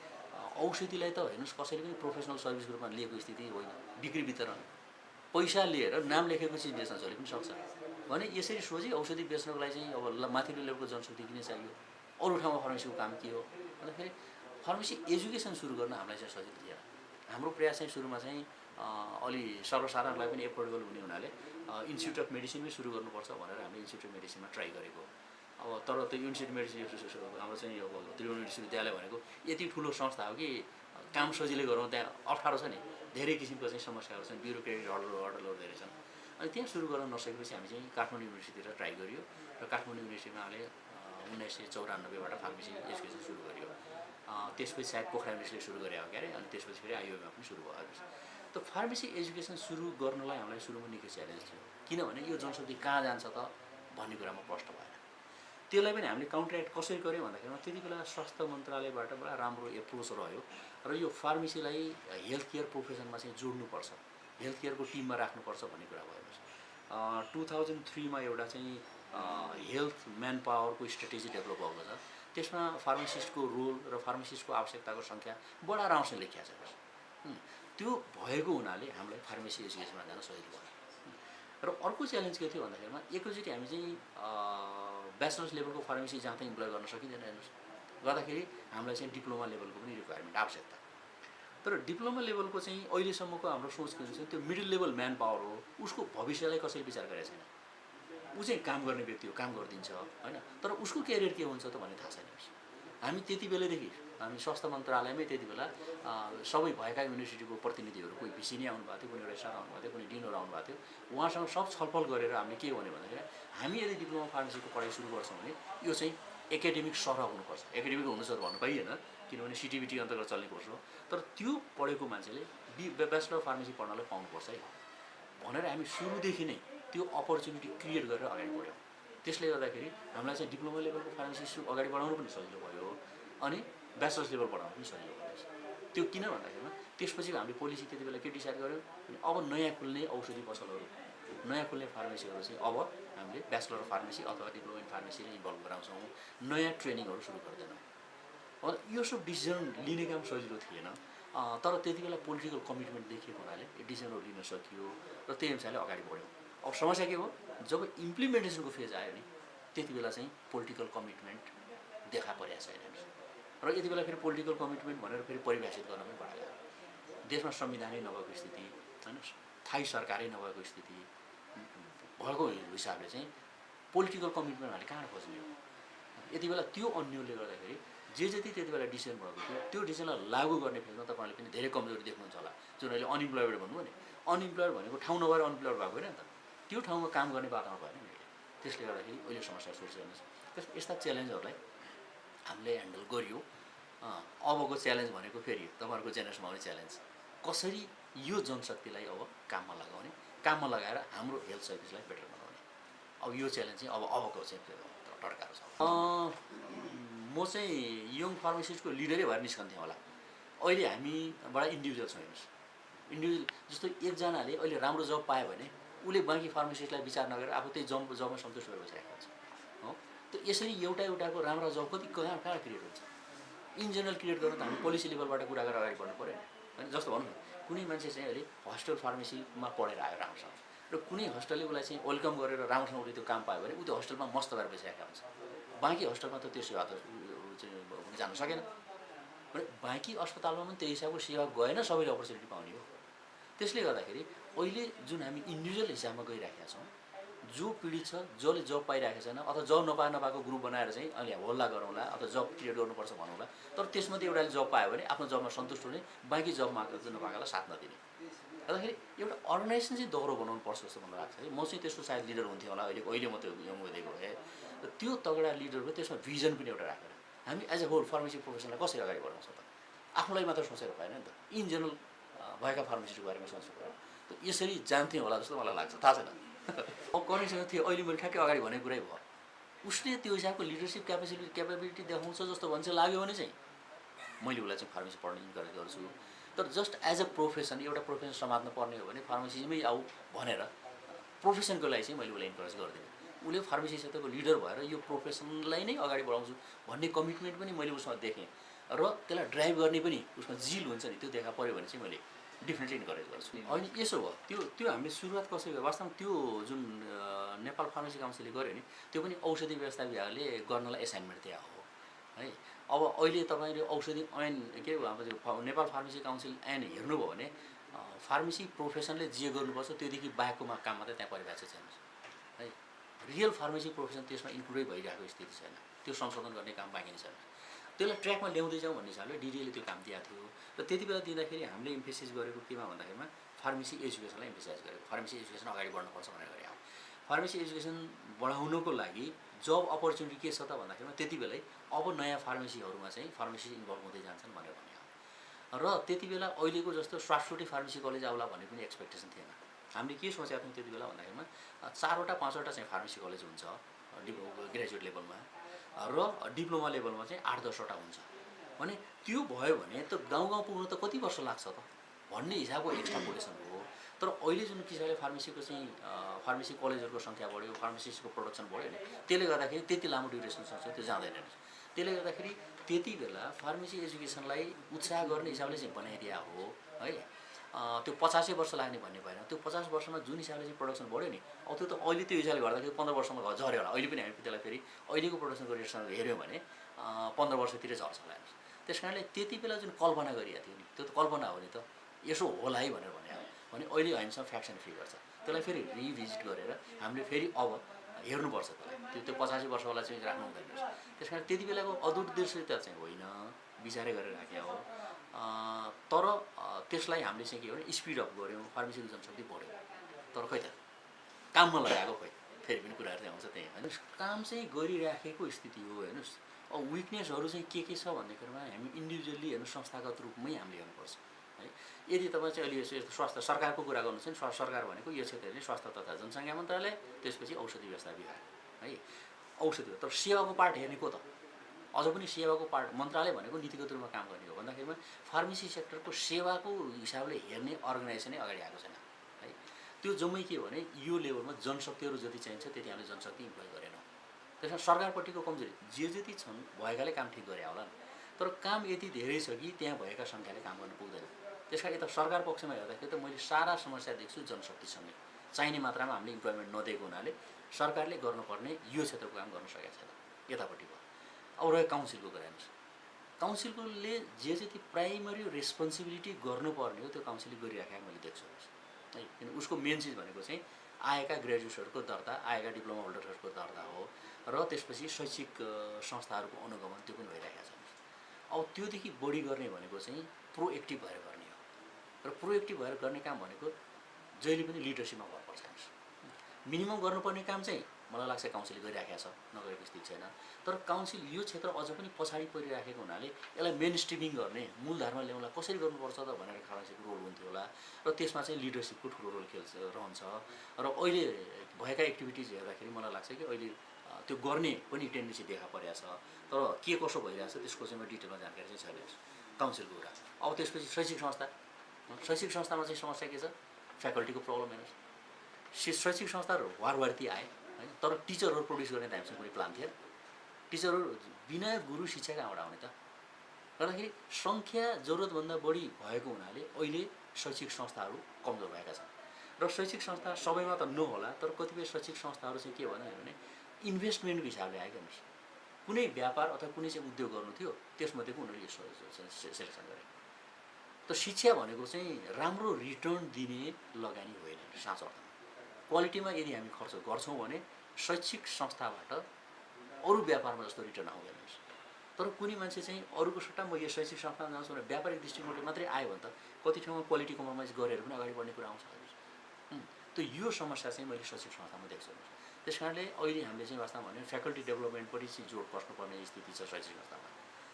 A: औषधिलाई त हेर्नुहोस् कसैले पनि प्रोफेसनल सर्भिसको रूपमा लिएको स्थिति होइन बिक्री वितरण पैसा लिएर नाम लेखेको चिज बेच्न चले पनि सक्छ भने यसरी सोझै औषधि बेच्नको लागि चाहिँ अब माथिल्लो लेभलको जनशक्ति किन चाहियो अरू ठाउँमा फार्मेसीको काम के हो भन्दाखेरि फार्मेसी एजुकेसन सुरु गर्न हामीलाई चाहिँ सजिलो थिएन हाम्रो प्रयास चाहिँ सुरुमा चाहिँ अलि सर्वसाधारणलाई पनि एफोर्डेबल हुने हुनाले इन्स्टिट्युट अफ मेडिसिनमै सुरु गर्नुपर्छ भनेर हामीले इन्स्टिट्युट अफ मेडिसिनमा ट्राई गरेको अब तर त्यो इन्स्टिट्युट मेडिसिन हाम्रो चाहिँ अब त्रिभुवन विश्वविद्यालय भनेको यति ठुलो संस्था हो कि काम सजिलै गरौँ त्यहाँ अप्ठ्यारो छ नि धेरै किसिमको चाहिँ समस्याहरू छन् ब्युरोक्रेटिक हर्डलहरू धेरै छन् अनि त्यहाँ सुरु गर्न नसकेपछि हामी चाहिँ काठमाडौँ युनिभर्सिटीतिर ट्राई गरियो र काठमाडौँ युनिभर्सिटीमा हामीले 1994बाट फार्मेसी एजुकेसन सुरु गरियो त्यसपछि सायद पोखरा युनिभर्सिटीले सुरु गरे हो क्यारे अनि त्यसपछि फेरि आइयुएममा पनि सुरु भयो त फार्मेसी एजुकेसन सुरु गर्नलाई हामीलाई सुरुमा निकै च्यालेन्ज थियो किनभने यो जनशक्ति कहाँ जान्छ त भन्ने कुरामा प्रश्न भएन त्यसलाई पनि हामीले काउन्टरएक्ट कसरी गऱ्यौँ भन्दाखेरिमा त्यति बेला स्वास्थ्य मन्त्रालयबाट बडा राम्रो एप्रोच रह्यो र यो फार्मेसीलाई हेल्थ केयर प्रोफेसनमा चाहिँ जोड्नुपर्छ हेल्थ केयरको टिममा राख्नुपर्छ भन्ने कुरा भयो 2003मा एउटा चाहिँ हेल्थ म्यान पावरको स्ट्रेटेजी डेभलप भएको छ त्यसमा फार्मासिस्टको रोल र फार्मासिस्टको आवश्यकताको सङ्ख्या बडा राम्रोसँग लेखिया छ त्यो भएको हुनाले हामीलाई फार्मेसी एजुकेसनमा जान सजिलो भयो र अर्को च्यालेन्ज के थियो भन्दाखेरिमा एकैचोटि हामी चाहिँ ब्याचलर्स लेभलको फार्मेसी जहाँ चाहिँ इम्प्लोय गर्न सकिँदैन हेर्नुहोस् गर्दाखेरि हामीलाई चाहिँ डिप्लोमा लेभलको पनि रिक्वायरमेन्ट आवश्यकता तर डिप्लोमा लेभलको चाहिँ अहिलेसम्मको हाम्रो सोच के हुन्छ त्यो मिडल लेभल म्यान पावर हो उसको भविष्यलाई कसैले विचार गरेको छैन ऊ चाहिँ काम गर्ने व्यक्ति हो काम गरिदिन्छ होइन तर उसको क्यारियर के हुन्छ त भन्ने थाहा छैन हामी त्यति बेलादेखि हामी स्वास्थ्य मन्त्रालयमै त्यति बेला सबै भएका युनिभर्सिटीको प्रतिनिधिहरू कोही भिसी नै आउनुभएको थियो कुनै रेजिस्ट्रार आउनुभएको थियो कुनै डिनहरू आउनुभएको थियो उहाँसँग सब छलफल गरेर हामीले के भन्यो भन्दाखेरि हामी यदि डिप्लोमा फार्मेसीको पढाइ सुरु गर्छौँ भने यो चाहिँ एकाडेमिक सरह हुनुपर्छ एकाडेमिक हुनुपर्छ भन्नु पाइएन किनभने सिटिबिटी अन्तर्गत चल्ने कोर्स हो तर त्यो पढेको मान्छेले ब्याचलर फार्मेसी पढ्नलाई पाउनुपर्छ है भनेर हामी सुरुदेखि नै त्यो अपर्च्युनिटी क्रिएट गरेर अगाडि बढ्यौँ त्यसले गर्दाखेरि हामीलाई चाहिँ डिप्लोमा लेभलको फार्मेसी अगाडि बढाउनु पनि सजिलो भयो अनि ब्याचलर्स लेभल पढाउनु पनि सजिलो भयो त्यो किन भन्दाखेरिमा त्यसपछि हामीले पोलिसी त्यति बेला के डिसाइड गऱ्यौँ अनि अब नयाँ खुल्ने औषधि पसलहरू नयाँ खुल्ने फार्मेसीहरू चाहिँ अब हामीले ब्याचलर फार्मेसी अथवा डिप्लोमा इन फार्मेसीले इन्भल्भ गराउँछौँ नयाँ ट्रेनिङहरू सुरु गर्दैनौँ यो सब डिसिजन लिने काम सजिलो थिएन तर त्यति बेला पोलिटिकल कमिटमेन्ट देखिएको हुनाले यो डिसिजनहरू लिन सकियो र त्यही अनुसारले अगाडि बढ्यौँ अब समस्या के हो जब इम्प्लिमेन्टेसनको फेज आयो नि त्यति बेला चाहिँ पोलिटिकल कमिटमेन्ट देखा परेको छैन र यति बेला फेरि पोलिटिकल कमिटमेन्ट भनेर फेरि परिभाषित गर्न पनि बढा गयो देशमा संविधानै नभएको स्थिति होइन थाई सरकारै नभएको स्थिति भएको हिसाबले चाहिँ पोलिटिकल कमिटमेन्ट हामीले कहाँ खोज्ने हो यति बेला त्यो अन्यलले गर्दाखेरि जे जति त्यति बेला डिसिजन भएको थियो त्यो डिसिजनलाई लागू गर्ने फेजमा तपाईँले पनि धेरै कमजोरी देख्नुहुन्छ होला जुन अहिले अनइम्प्लोइड भन्नुभयो नि अनइम्प्लोइड भनेको ठाउँ नभएर अनइम्प्लोइड भएको होइन नि त त्यो ठाउँमा काम गर्ने वातावरण भएन नि त्यसले गर्दाखेरि अहिले समस्या सोचिरहनुहोस् यस्ता च्यालेन्जहरूलाई हामीले ह्यान्डल गरियो अबको च्यालेन्ज भनेको फेरि तपाईँहरूको जेनेरेसनमा आउने च्यालेन्ज कसरी यो जनशक्तिलाई अब काममा लगाउने काममा लगाएर हाम्रो हेल्थ सर्भिसलाई बेटर बनाउने अब यो च्यालेन्ज चाहिँ अबको चाहिँ टड्कारो छ। म चाहिँ यङ फार्मासिस्टको लिडरै भएर निस्कन्थेँ होला। अहिले हामी बडा इन्डिभिजुअल छौँ हेर्नुहोस्, इन्डिभिजुअल जस्तो एकजनाले अहिले राम्रो जब पायो भने उसले बाँकी फार्मासिस्टलाई विचार नगरेर आफू त्यही जबमा सन्तुष्ट भएर बसिरहेको हुन्छ हो। त्यो यसरी एउटाको राम्रो जब कति कहाँ क्रिएट हुन्छ। इन जेनरल क्रिएट गर्नु त हामी पोलिसी लेभलबाट कुरा गरेर अगाडि बढ्नु पऱ्यो होइन। जस्तो भनौँ न कुनै मान्छे चाहिँ अहिले हस्टेल फार्मेसीमा पढेर आयो राम्रोसँग र कुनै हस्टेलले उसलाई चाहिँ वेलकम गरेर राम्रोसँग उसले त्यो काम पायो भने ऊ त्यो हस्टेलमा मस्त भएर बसिरहेको हुन्छ। बाँकी हस्टेलमा त त्यो सेवा त जानु सकेन भने बाँकी अस्पतालमा पनि त्यही हिसाबको सेवा गएन, सबैले अपर्च्युनिटी पाउने हो। त्यसले गर्दाखेरि अहिले जुन हामी इन्डिभिजुअल हिसाबमा गइराखेका छौँ, जो पीडित छ जसले जब पाइरहेको छैन अथवा जब नपाएको ग्रुप बनाएर चाहिँ अहिले होल्ला गरौँला अथवा जब क्रिएट गर्नुपर्छ भनौँला, तर त्यसमध्ये एउटाले जब पायो भने आफ्नो जबमा सन्तुष्ट हुने, बाँकी जब नपाएकोलाई साथ नदिने। गर्दाखेरि एउटा अर्गनाइजेसन चाहिँ दोहोरो बनाउनु पर्छ जस्तो मलाई लाग्छ है। म चाहिँ त्यसको सायद लिडर हुन्थेँ होला। अहिले म त्यो यङ हुँदैको भए र त्यो तगडा लिडरको त्यसमा भिजन पनि एउटा राखेर हामी एज अ होल फार्मेसी प्रोफेसनलाई कसरी अगाडि बढाउँछ त। आफूलाई मात्र सोचेर भएन नि त, इन जेनरल भएका फार्मेसीको बारेमा सोच्नु पऱ्यो। त यसरी जान्थेँ होला जस्तो मलाई लाग्छ, थाहा छैन। अब कनेक्सन थियो अहिले मैले ठ्याक्कै अगाडि भनेको कुरै भयो। उसले त्यो हिसाबको लिडरसिप क्यापेबिलिटी देखाउँछ जस्तो भन्छ लाग्यो भने चाहिँ मैले उसलाई चाहिँ फार्मेसी पढ्न इन्करेज गर्छु। तर जस्ट एज अ प्रोफेसन एउटा प्रोफेसन समात्न पर्ने हो भने फार्मेसीमै आऊ भनेर प्रोफेसनको लागि चाहिँ मैले उसलाई इन्करेज गर्दिनँ। उसले फार्मेसी क्षेत्रको लिडर भएर यो प्रोफेसनलाई नै अगाडि बढाउँछु भन्ने कमिटमेन्ट पनि मैले उसमा देखेँ र त्यसलाई ड्राइभ गर्ने पनि उसमा जिल हुन्छ नि, त्यो देखा पऱ्यो भने चाहिँ मैले डेफिनेटली इन्करेज गर्छु। अनि यसो भयो त्यो हामीले सुरुवात कसरी गर्यो वास्तवमा त्यो जुन नेपाल फार्मेसी काउन्सिलले गर्यो नि त्यो पनि औषधि व्यवस्था विभागले गर्नलाई एसाइनमेन्ट दिएको हो है। अब अहिले तपाईँले औषधि ऐन के अब नेपाल फार्मेसी काउन्सिल ऐन हेर्नुभयो भने फार्मेसी प्रोफेसनले जे गर्नुपर्छ त्योदेखि बाहेकको काम मात्रै त्यहाँ परिभाषित छैन है। रियल फार्मेसी प्रोफेसन त्यसमा इन्क्लुडै भइरहेको स्थिति छैन, त्यो संशोधन गर्ने काम बाँकी नै छैन। त्यसलाई ट्र्याकमा ल्याउँदै जाउँ भन्ने हिसाबले डिडिएले त्यो काम दिएको थियो र त्यति बेला दिँदाखेरि हामीले इम्फेसाइज गरेको केमा भन्दाखेरिमा फार्मेसी एजुकेसनलाई इम्फेसाइज गरेको, फार्मेसी एजुकेसन अगाडि बढ्नुपर्छ भनेर गरे। फार्मेसी एजुकेसन बढाउनुको लागि जब अपर्च्युनिटी के छ त भन्दाखेरिमा त्यति बेलै अब नयाँ फार्मेसीहरूमा चाहिँ फार्मेसी इन्भल्भ हुँदै जान्छन् भनेर भन्यो र त्यति बेला अहिलेको जस्तो स्वाटसुटी फार्मेसी कलेज आउला भन्ने पनि एक्सपेक्टेसन थिएन। हामीले के सोचेका थियौँ त्यति बेला भन्दाखेरिमा 4वटा 5वटा चाहिँ फार्मेसी कलेज हुन्छ ग्रेजुएट लेभलमा र डिप्लोमा लेभलमा चाहिँ 8-10वटा हुन्छ भने त्यो भयो भने त गाउँ पुग्नु त कति वर्ष लाग्छ त भन्ने हिसाबको एक्सट्रापोलेसन हो। तर अहिले जुन किसिमले फार्मेसीको चाहिँ फार्मेसी कलेजहरूको सङ्ख्या बढ्यो, फार्मेसिस्टको प्रोडक्सन बढ्यो नि त्यसले गर्दाखेरि त्यति लामो ड्युरेसन सक्छ त्यो जाँदैन। त्यसले गर्दाखेरि त्यति बेला फार्मेसी एजुकेसनलाई उत्साह गर्ने हिसाबले चाहिँ बनाइदिया हो है। त्यो 50 वर्ष लाग्ने भन्ने भएन, त्यो 50 वर्षमा जुन हिसाबले चाहिँ प्रोडक्सन बढ्यो नि अब त्यो त अहिले त्यो हिसाबले गर्दाखेरि 15 वर्षमा झऱ्यो होला। अहिले पनि हामी त्यसलाई फेरि अहिलेको प्रोडक्सनको रेटसँग हेऱ्यौँ भने 15 वर्षतिर झर्छ होला। त्यस कारणले त्यति बेला जुन कल्पना गरिएको थियो नि त्यो त कल्पना हो नि त, यसो होला है भनेर भने अहिले हामीसँग फ्याक्ट एन्ड फिगर छ। त्यसलाई फेरि रिभिजिट गरेर हामीले फेरि अब हेर्नुपर्छ त्यसलाई, त्यो 85 वर्षवाला चाहिँ राख्नु हुँदैन। त्यस कारण त्यति बेलाको अदूरदर्शिता चाहिँ होइन, विचारै गरेर राखेको हो। तर त्यसलाई हामीले चाहिँ के भने स्पिड अप गऱ्यौँ, फार्मेसीको जनशक्ति बढ्यो। तर खै त काममा लगाएको खोइ फेरि पनि कुराहरू चाहिँ आउँछ त्यही होइन। काम चाहिँ गरिराखेको स्थिति हो हेर्नुहोस्। अब विकनेसहरू चाहिँ के छ भन्दाखेरिमा हामी इन्डिभिजुअली हेर्नु संस्थागत रूपमै हामीले हेर्नुपर्छ है। यदि तपाईँ चाहिँ अहिले यस्तो स्वास्थ्य सरकारको कुरा गर्नु छ नि, सरकार भनेको यो क्षेत्रले स्वास्थ्य तथा जनसङ्ख्या मन्त्रालय, त्यसपछि औषधि व्यवस्था विभाग है। औषधि तर सेवाको पार्ट हेर्ने को त अझ पनि सेवाको पार्ट मन्त्रालय भनेको नीतिगत रूपमा काम गर्ने हो भन्दाखेरिमा फार्मेसी सेक्टरको सेवाको हिसाबले हेर्ने अर्गनाइजेसनै अगाडि आएको छैन है। त्यो जम्मै के हो भने यो लेभलमा जनशक्तिहरू जति चाहिन्छ त्यति हामीले जनशक्ति इम्प्लोय गरेनौँ। त्यसमा सरकारपट्टिको कमजोरी जति छन् भएकाले काम ठिक गरे होला नि, तर काम यति धेरै छ कि त्यहाँ भएका सङ्ख्याले काम गर्न पुग्दैन। त्यस कारण यता सरकार पक्षमा हेर्दाखेरि त मैले सारा समस्या देख्छु जनशक्तिसँगै चाहिने मात्रामा हामीले इम्प्लोइमेन्ट नदिएको हुनाले सरकारले गर्नुपर्ने यो क्षेत्रको काम गर्न सकेको छैन यतापट्टि भयो। अब रह्यो काउन्सिलको कुरा हेर्नुहोस्, काउन्सिलले जे जति प्राइमरी रेस्पोन्सिबिलिटी गर्नुपर्ने हो त्यो काउन्सिलले गरिराखेको मैले देख्छु है। किन उसको मेन चिज भनेको चाहिँ आएका ग्रेजुएट्सहरूको दर्ता, आएका डिप्लोमा होल्डर्सहरूको दर्ता हो र त्यसपछि शैक्षिक संस्थाहरूको अनुगमन त्यो पनि भइरहेको छ। अब त्योदेखि बढी गर्ने भनेको चाहिँ प्रोएक्टिभ भएर गर्ने हो र प्रोएक्टिभ भएर गर्ने काम भनेको जहिले पनि लिडरसिपमा भर पर्छ। मिनिमम गर्नुपर्ने काम चाहिँ मलाई लाग्छ काउन्सिलले गरिराखेको छ, नगरेको स्थिति छैन। तर काउन्सिल यो क्षेत्र अझ पनि पछाडि परिराखेको हुनाले यसलाई मेन स्ट्रिमिङ गर्ने, मूलधारमा ल्याउनलाई कसरी गर्नुपर्छ त भनेर फार्मेसीको रोल हुन्थ्यो होला र त्यसमा चाहिँ लिडरसिपको ठुलो रोल रहन्छ। र अहिले भएका एक्टिभिटिज हेर्दाखेरि मलाई लाग्छ कि अहिले त्यो गर्ने पनि टेन्डेन्सी देखा परेको छ। तर के कसो भइरहेछ त्यसको चाहिँ म डिटेलमा जानकारी चाहिँ छैन काउन्सिलको कुरा। अब त्यसपछि शैक्षिक संस्थामा चाहिँ समस्या के छ? फ्याकल्टीको प्रब्लम हेर्नुहोस्। शैक्षिक संस्थाहरू वारवारती आए होइन, तर टिचरहरू प्रड्युस गर्ने त हामीसँग कुनै प्लान थिएन। टिचरहरू बिना गुरु शिक्षा कहाँबाट आउने त? गर्दाखेरि सङ्ख्या जरुरतभन्दा बढी भएको हुनाले अहिले शैक्षिक संस्थाहरू कमजोर भएका छन्। र शैक्षिक संस्था सबैमा त नहोला, तर कतिपय शैक्षिक संस्थाहरू चाहिँ के भने इन्भेस्टमेन्टको हिसाबले आएको हेर्नुहोस्। कुनै व्यापार अथवा कुनै चाहिँ उद्योग गर्नु थियो, त्यसमध्येको उनीहरूले सेलेक्सन गरे। त शिक्षा भनेको चाहिँ राम्रो रिटर्न दिने लगानी होइन साँचो अर्थमा। क्वालिटीमा यदि हामी खर्च गर्छौँ भने शैक्षिक संस्थाबाट अरू व्यापारमा जस्तो रिटर्न आउँदैन। तर कुनै मान्छे चाहिँ अरूको सट्टा म यो शैक्षिक संस्थामा जान्छु भने व्यापारिक दृष्टिकोणले मात्रै आयो भने त कति ठाउँमा क्वालिटी कम्प्रोमाइज गरेर पनि अगाडि बढ्ने कुरा आउँछ। त यो समस्या चाहिँ मैले शैक्षिक संस्थामा देख्छु। त्यस कारणले अहिले हामीले चाहिँ वास्तवमा भने फ्याकल्टी डेभलपमेन्टपट्टि चाहिँ जोड बस्नुपर्ने स्थिति छ शैक्षिक संस्थामा।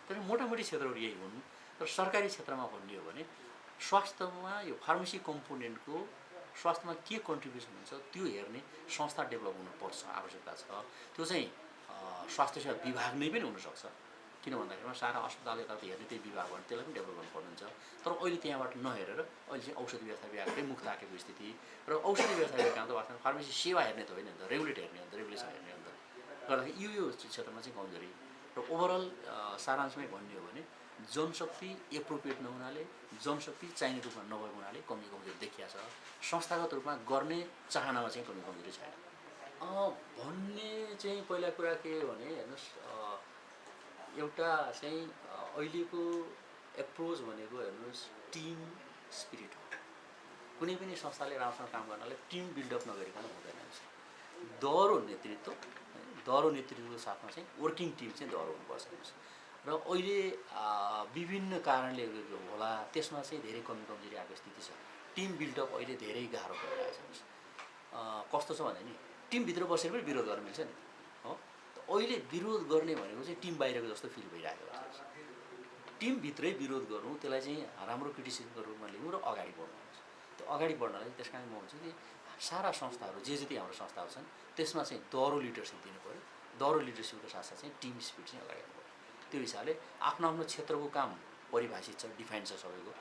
A: तर मोटामोटी क्षेत्रहरू यही हुन्। तर सरकारी क्षेत्रमा भन्ने हो भने स्वास्थ्यमा यो फार्मेसी कम्पोनेन्टको स्वास्थ्यमा के कन्ट्रिब्युसन हुन्छ त्यो हेर्ने संस्था डेभलप हुनुपर्छ, आवश्यकता छ। त्यो चाहिँ स्वास्थ्य सेवा विभाग नै पनि हुनसक्छ। किन भन्दाखेरिमा सारा अस्पताल यताउति हेर्ने त्यही विभाग भने त्यसलाई पनि डेभलप गर्नुपर्ने हुन्छ। तर अहिले त्यहाँबाट नहेरेर अहिले चाहिँ औषधि व्यवस्था विभागकै मुख ताकेको स्थिति। र औषधि व्यवस्था विभागमा त वास्तवमा फार्मेसी सेवा हेर्ने त होइन नि त, रेगुलेट हेर्ने हो नि त, रेगुलेसन हेर्ने हो नि त। गर्दाखेरि यो क्षेत्रमा चाहिँ कमजोरी। र ओभरअल सारांशमै भन्ने हो भने जनशक्ति एप्रोप्रिएट नहुनाले, जनशक्ति चाहिने रूपमा नभएको हुनाले कमजोरी देखिया छ। संस्थागत रूपमा गर्ने चाहनामा चाहिँ कमजोरी छैन भन्ने चाहिँ पहिला कुरा के भने हेर्नुहोस्, एउटा चाहिँ अहिलेको एप्रोच भनेको हेर्नुहोस् टिम स्पिरिट हो। कुनै पनि संस्थाले राम्रोसँग काम गर्नलाई टिम बिल्डअप नगरिकन हुँदैन। दह्रो नेतृत्वको साथमा चाहिँ वर्किङ टिम चाहिँ दह्रो हुनुपर्छ। र अहिले विभिन्न कारणले होला त्यसमा चाहिँ धेरै कमजोरी आएको स्थिति छ। टिम बिल्डअप अहिले धेरै गाह्रो परिरहेको छ। कस्तो छ भने नि टिमभित्र बसेर पनि विरोध गर्न मिल्छ नि हो। अहिले विरोध गर्ने भनेको चाहिँ टिम बाहिरको जस्तो फिल भइरहेको छ। टिमभित्रै विरोध गर्नु, त्यसलाई चाहिँ राम्रो क्रिटिसिजमको रूपमा लिनु र अगाडि बढ्नु। त्यो अगाडि बढ्नलाई त्यस कारण म भन्छु कि सारा संस्थाहरू जे जति हाम्रो संस्थाहरू छन् त्यसमा चाहिँ दह्रो लिडरसिप दिनु पऱ्यो। दह्रो लिडरसिपको साथसाथ चाहिँ टिम स्पिरिट चाहिँ अगाडि आउनु पऱ्यो। त्यो हिसाबले आफ्नो आफ्नो क्षेत्रको काम परिभाषित छ, डिफाइन छ सबैको।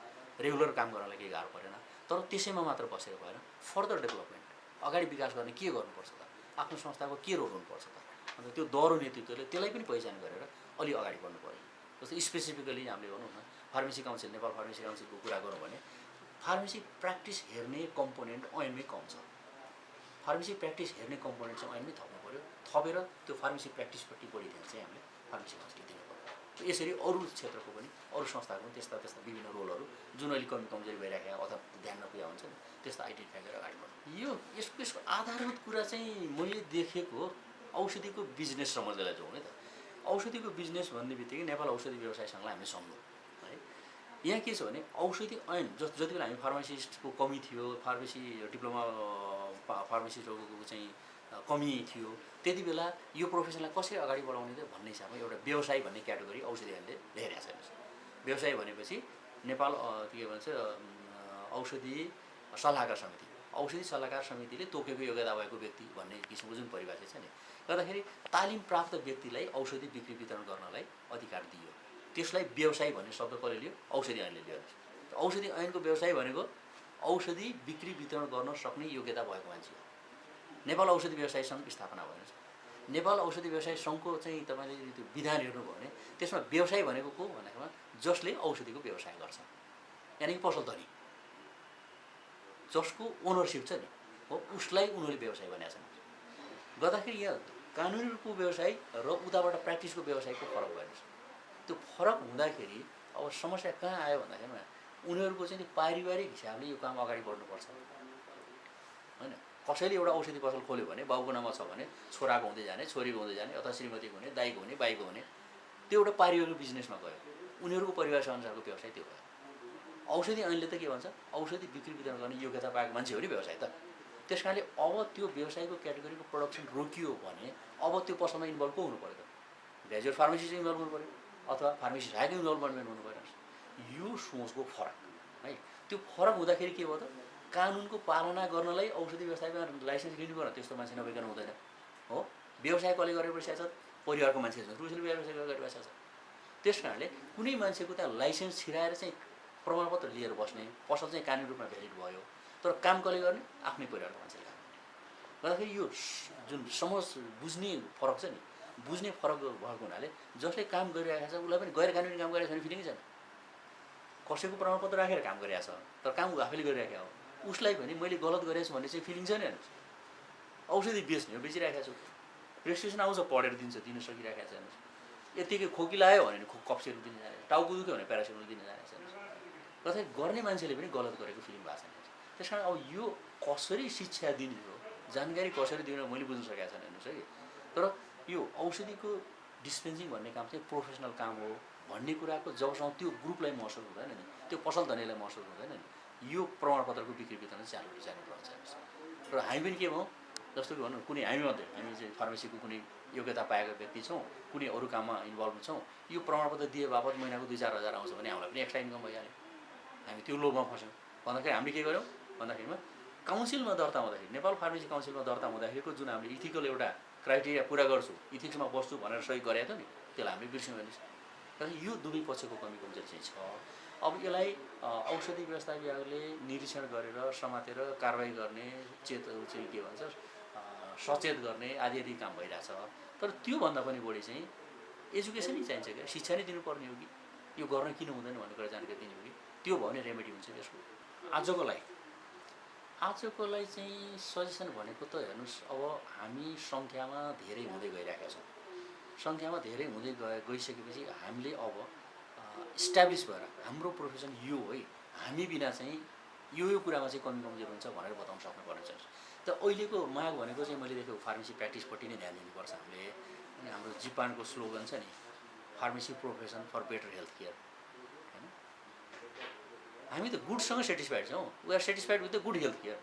A: रेगुलर काम गर्नलाई केही गाह्रो परेन। तर त्यसैमा मात्र बसेर भएन। फर्दर डेभलपमेन्ट अगाडि विकास गर्ने के गर्नुपर्छ त, आफ्नो संस्थाको के रोल हुनुपर्छ त, अन्त त्यो दह्रो नेतृत्वले त्यसलाई पनि पहिचान गरेर अलि अगाडि बढ्नु पऱ्यो। जस्तै स्पेसिफिकली हामीले भनौँ न फार्मेसी काउन्सिल, नेपाल फार्मेसी काउन्सिलको कुरा गरौँ भने फार्मेसी प्र्याक्टिस हेर्ने कम्पोनेन्ट ऐनमै कम छ। फार्मेसी प्र्याक्टिस हेर्ने कम्पोनेन्ट चाहिँ ऐनमै थप्नु पऱ्यो। थपेर त्यो फार्मेसी प्र्याक्टिसपट्टि बढी ध्यान चाहिँ हामीले फार्मेसी काउन्सिलले दिनु पऱ्यो। यसरी अरू क्षेत्रको पनि अरू संस्थाको पनि त्यस्ता विभिन्न रोलहरू जुन अहिले कमजोरी भइरहेको अथवा ध्यान नपुगेको हुन्छ नि त्यस्ता आइडेन्टिफाई गरेर अगाडि बढ्नु। यसको आधारभूत कुरा चाहिँ मैले देखेको औषधिको बिजनेस समझलाई जाउँ है त। औषधिको बिजनेस भन्ने बित्तिकै नेपाल औषधि व्यवसाय सङ्घलाई हामीले सम्झौँ है। यहाँ के छ भने औषधि ऐन जति बेला हामी फार्मासिस्टको कमी थियो, फार्मेसी डिप्लोमा फार्मासिस्टहरूको चाहिँ कमी थियो, त्यति बेला यो प्रोफेसनलाई कसरी अगाडि बढाउने त भन्ने हिसाबमा एउटा व्यवसाय भन्ने क्याटेगोरी औषधि ऐनले ल्याइरहेको छैन। व्यवसाय भनेपछि नेपाल के भन्छ औषधि सल्लाहकार समिति, औषधि सल्लाहकार समितिले तोकेको योग्यता भएको व्यक्ति भन्ने किसिमको जुन परिभाषा छ नि, गर्दाखेरि तालिम प्राप्त व्यक्तिलाई औषधि बिक्री वितरण गर्नलाई अधिकार दियो। त्यसलाई व्यवसाय भन्ने शब्द कसले लियो? औषधि ऐनले लियो। औषधि ऐनको व्यवसाय भनेको औषधि बिक्री वितरण गर्न सक्ने योग्यता भएको मान्छे हो। नेपाल औषधि व्यवसाय सङ्घ स्थापना भएको छ। नेपाल औषधि व्यवसाय सङ्घको चाहिँ तपाईँले त्यो विधान हेर्नुभयो भने त्यसमा व्यवसाय भनेको को भन्दाखेरिमा जसले औषधिको व्यवसाय गर्छ, यानि कि पसल धनी, जसको ओनरसिप छ नि हो, उसलाई उनीहरूले व्यवसाय भनेका छन्। गर्दाखेरि यहाँ कानुनी रूपको व्यवसाय र उताबाट प्र्याक्टिसको व्यवसायको फरक भएन। त्यो फरक हुँदाखेरि अब समस्या कहाँ आयो भन्दाखेरिमा उनीहरूको चाहिँ पारिवारिक हिसाबले यो काम अगाडि बढ्नुपर्छ होइन। कसैले एउटा औषधि पसल खोल्यो भने बाउको नाममा छ भने छोराको हुँदै जाने, छोरीको हुँदै जाने, अथवा श्रीमतीको हुने, दाइको हुने, बाइको हुने, त्यो एउटा पारिवारिक बिजनेसमा गयो। उनीहरूको परिवार अनुसारको व्यवसाय त्यो भयो। औषधि ऐनले त के भन्छ? औषधि बिक्री वितरण गर्ने योग्यता पाएको मान्छे हो नि व्यवसाय त। त्यस कारणले अब त्यो व्यवसायको क्याटेगोरीको प्रोडक्सन रोकियो भने अब त्यो पसलमा इन्भल्भ को हुनु पऱ्यो त? ग्रेजुएट फार्मेसी चाहिँ इन्भल्भ हुनु पऱ्यो अथवा फार्मेसी सहायक इन्भल्भमेन्ट हुनु पऱ्यो। यो सोचको फरक है। त्यो फरक हुँदाखेरि के भयो त, कानुनको पालना गर्नलाई औषधि व्यवसायमा लाइसेन्स लिनु पर्यो, त्यस्तो मान्छे नभइकन हुँदैन हो। व्यवसाय कसले गरेर बसिरहेको छ? परिवारको मान्छे छ, रुसले व्यवसाय गरेर बसिरहेको छ। त्यस कारणले कुनै मान्छेको त्यहाँ लाइसेन्स छिराएर चाहिँ प्रमाणपत्र लिएर बस्ने पसल चाहिँ कानुनी रूपमा भ्यालिड भयो, तर काम कसले गर्ने? आफ्नै परिवारको मान्छेले काम गर्दाखेरि यो जुन समझ बुझ्ने फरक छ नि, बुझ्ने फरक भएको हुनाले जसले काम गरिरहेको छ उसलाई पनि गैर कानुनी काम गरिरहेको छ भने फिलिङै छैन। कसैको प्रमाणपत्र राखेर काम गरिरहेको छ तर काम आफैले गरिरहेको हो, उसलाई भने मैले गलत गरेको छु भन्ने चाहिँ फिलिङ छैन। हेर्नुहोस्, औषधि बेच्ने हो, बेचिरहेको छु, प्रेसक्रिप्सन आउँछ पढेर दिन्छ, दिन सकिरहेको छ। हेर्नुहोस्, यतिकै खोकी लाग्यो भने कफ सिरप दिन जाने, टाउको दुख्यो भने प्यारासिटामोल दिन जाने छ। तसै गर्ने मान्छेले पनि गलत गरेको फिलिङ भएको छैन। त्यस कारण अब यो कसरी शिक्षा दिने हो, जानकारी कसरी दिने मैले बुझ्न सकेको छैन। हेर्नुहोस् है, तर यो औषधिको डिस्पेन्सिङ भन्ने काम चाहिँ प्रोफेसनल काम हो भन्ने कुराको जबसम्म त्यो ग्रुपलाई महसुस हुँदैन नि, त्यो पसल धनीलाई महसुस हुँदैन नि, यो प्रमाणपत्रको बिक्री वितरण चालु रहन्छ। र हामी पनि के भयौँ, जस्तो कि भनौँ कुनै हामी चाहिँ फार्मेसीको कुनै योग्यता पाएका व्यक्ति छौँ, कुनै अरू काममा इन्भल्भ छौँ, यो प्रमाणपत्र दिए बापत महिनाको 2-4 हजार आउँछ भने हामीलाई पनि एक्स्ट्रा इन्कम भइहाल्यो। हामी त्यो लोभमा फस्यौँ। भन्दाखेरि हामीले के गर्यौँ भन्दाखेरिमा काउन्सिलमा दर्ता हुँदाखेरि, नेपाल फार्मेसी काउन्सिलमा दर्ता हुँदाखेरिको जुन हामीले इथिकल एउटा क्राइटेरिया पुरा गर्छु, इथिक्समा बस्छु भनेर सही गरेको थियो नि, त्यसलाई हामीले बिर्स्यौँ। हेर्नुहोस्, तर यो दुवै पक्षको कमी कमजोरी चाहिँ छ। अब यसलाई औषधि व्यवस्था विभागले निरीक्षण गरेर समातेर कारवाही गर्ने, चाहिँ के भन्छ सचेत गर्ने आदि आदि काम भइरहेछ। तर त्योभन्दा पनि बढी चाहिँ एजुकेसनै चाहिन्छ क्या, शिक्षा नै दिनुपर्ने हो कि यो गर्न किन हुँदैन भन्ने कुरा जानकारी दिने हो कि, त्यो भयो भने रेमेडी हुन्छ यसको। आजको लागि चाहिँ सजेसन भनेको त हेर्नुहोस्, अब हामी सङ्ख्यामा धेरै हुँदै गइरहेका छौँ। सङ्ख्यामा धेरै हुँदै गइसकेपछि हामीले अब इस्टाब्लिस भएर हाम्रो प्रोफेसन यो है, हामी बिना चाहिँ यो कुरामा चाहिँ कमी कमजोर हुन्छ भनेर बताउन सक्नुपर्ने छ। त अहिलेको माग भनेको चाहिँ मैले देखेको फार्मेसी प्र्याक्टिसपट्टि नै ध्यान दिनुपर्छ हामीले। अनि हाम्रो जिपानको स्लोगन छ नि, pharmacy profession for better health care, होइन? हामी त गुडसँग सेटिस्फाइड छौँ, we are satisfied with the good health care,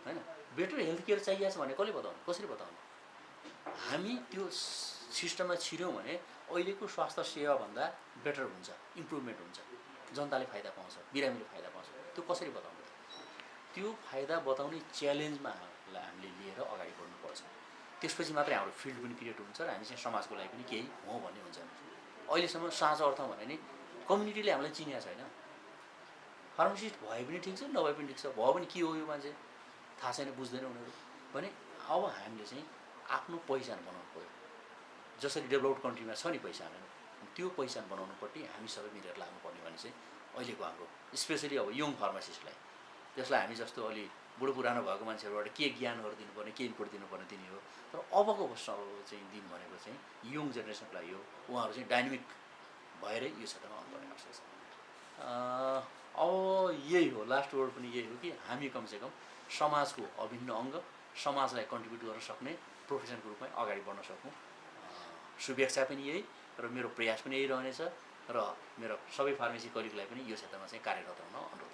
A: होइन? बेटर हेल्थ केयर चाहिएको छ भने कसले बताउनु, कसरी बताउनु? हामी त्यो सिस्टममा छिर्यौँ भने अहिलेको स्वास्थ्य सेवाभन्दा बेटर हुन्छ, इम्प्रुभमेन्ट हुन्छ, जनताले फाइदा पाउँछ, बिरामीले फाइदा पाउँछ। त्यो कसरी बताउनु? त्यो फाइदा बताउने च्यालेन्जमा हामीले लिएर अगाडि बढ्नुपर्छ। त्यसपछि मात्रै हाम्रो फिल्ड पनि क्रिएट हुन्छ र हामी चाहिँ समाजको लागि पनि केही हो भन्ने हुन्छ। अहिलेसम्म साँचो अर्थ भने नि कम्युनिटीले हामीलाई चिनेको छैन। फार्मासिस्ट भए पनि ठिक छ, नभए पनि ठिक छ, भयो भने के हो यो मान्छे थाहा छैन, बुझ्दैन उनीहरू भने। अब हामीले चाहिँ आफ्नो पहिचान बनाउनु पऱ्यो, जसरी डेभलप्ड कन्ट्रीमा छ नि पहिचान, त्यो पहिचान बनाउनुपट्टि हामी सबै मिलेर लाग्नुपर्ने भन्ने चाहिँ अहिलेको हाम्रो, स्पेसली अब यङ फार्मासिस्टलाई, जसलाई हामी जस्तो अलि बुढो पुरानो भएको मान्छेहरूबाट के ज्ञानहरू दिनुपर्ने, के इनपुट दिनुपर्ने दिने हो। तर अबको चाहिँ दिन भनेको चाहिँ यङ जेनेरेसनको लागि हो। उहाँहरू चाहिँ डाइनामिक भएरै यो क्षेत्रमा आउनुपर्ने आवश्यक छ। अब यही हो, लास्ट वर्ड पनि यही हो कि हामी कमसेकम समाजको अभिन्न अङ्ग, समाजलाई कन्ट्रिब्युट गर्न सक्ने प्रोफेसनको रूपमा अगाडि बढ्न सकौँ। शुभेच्छा पनि यही र मेरो प्रयास पनि यही रहनेछ र मेरो सबै फार्मेसी कलिगलाई पनि यो क्षेत्रमा चाहिँ कार्यरत हुन अनुरोध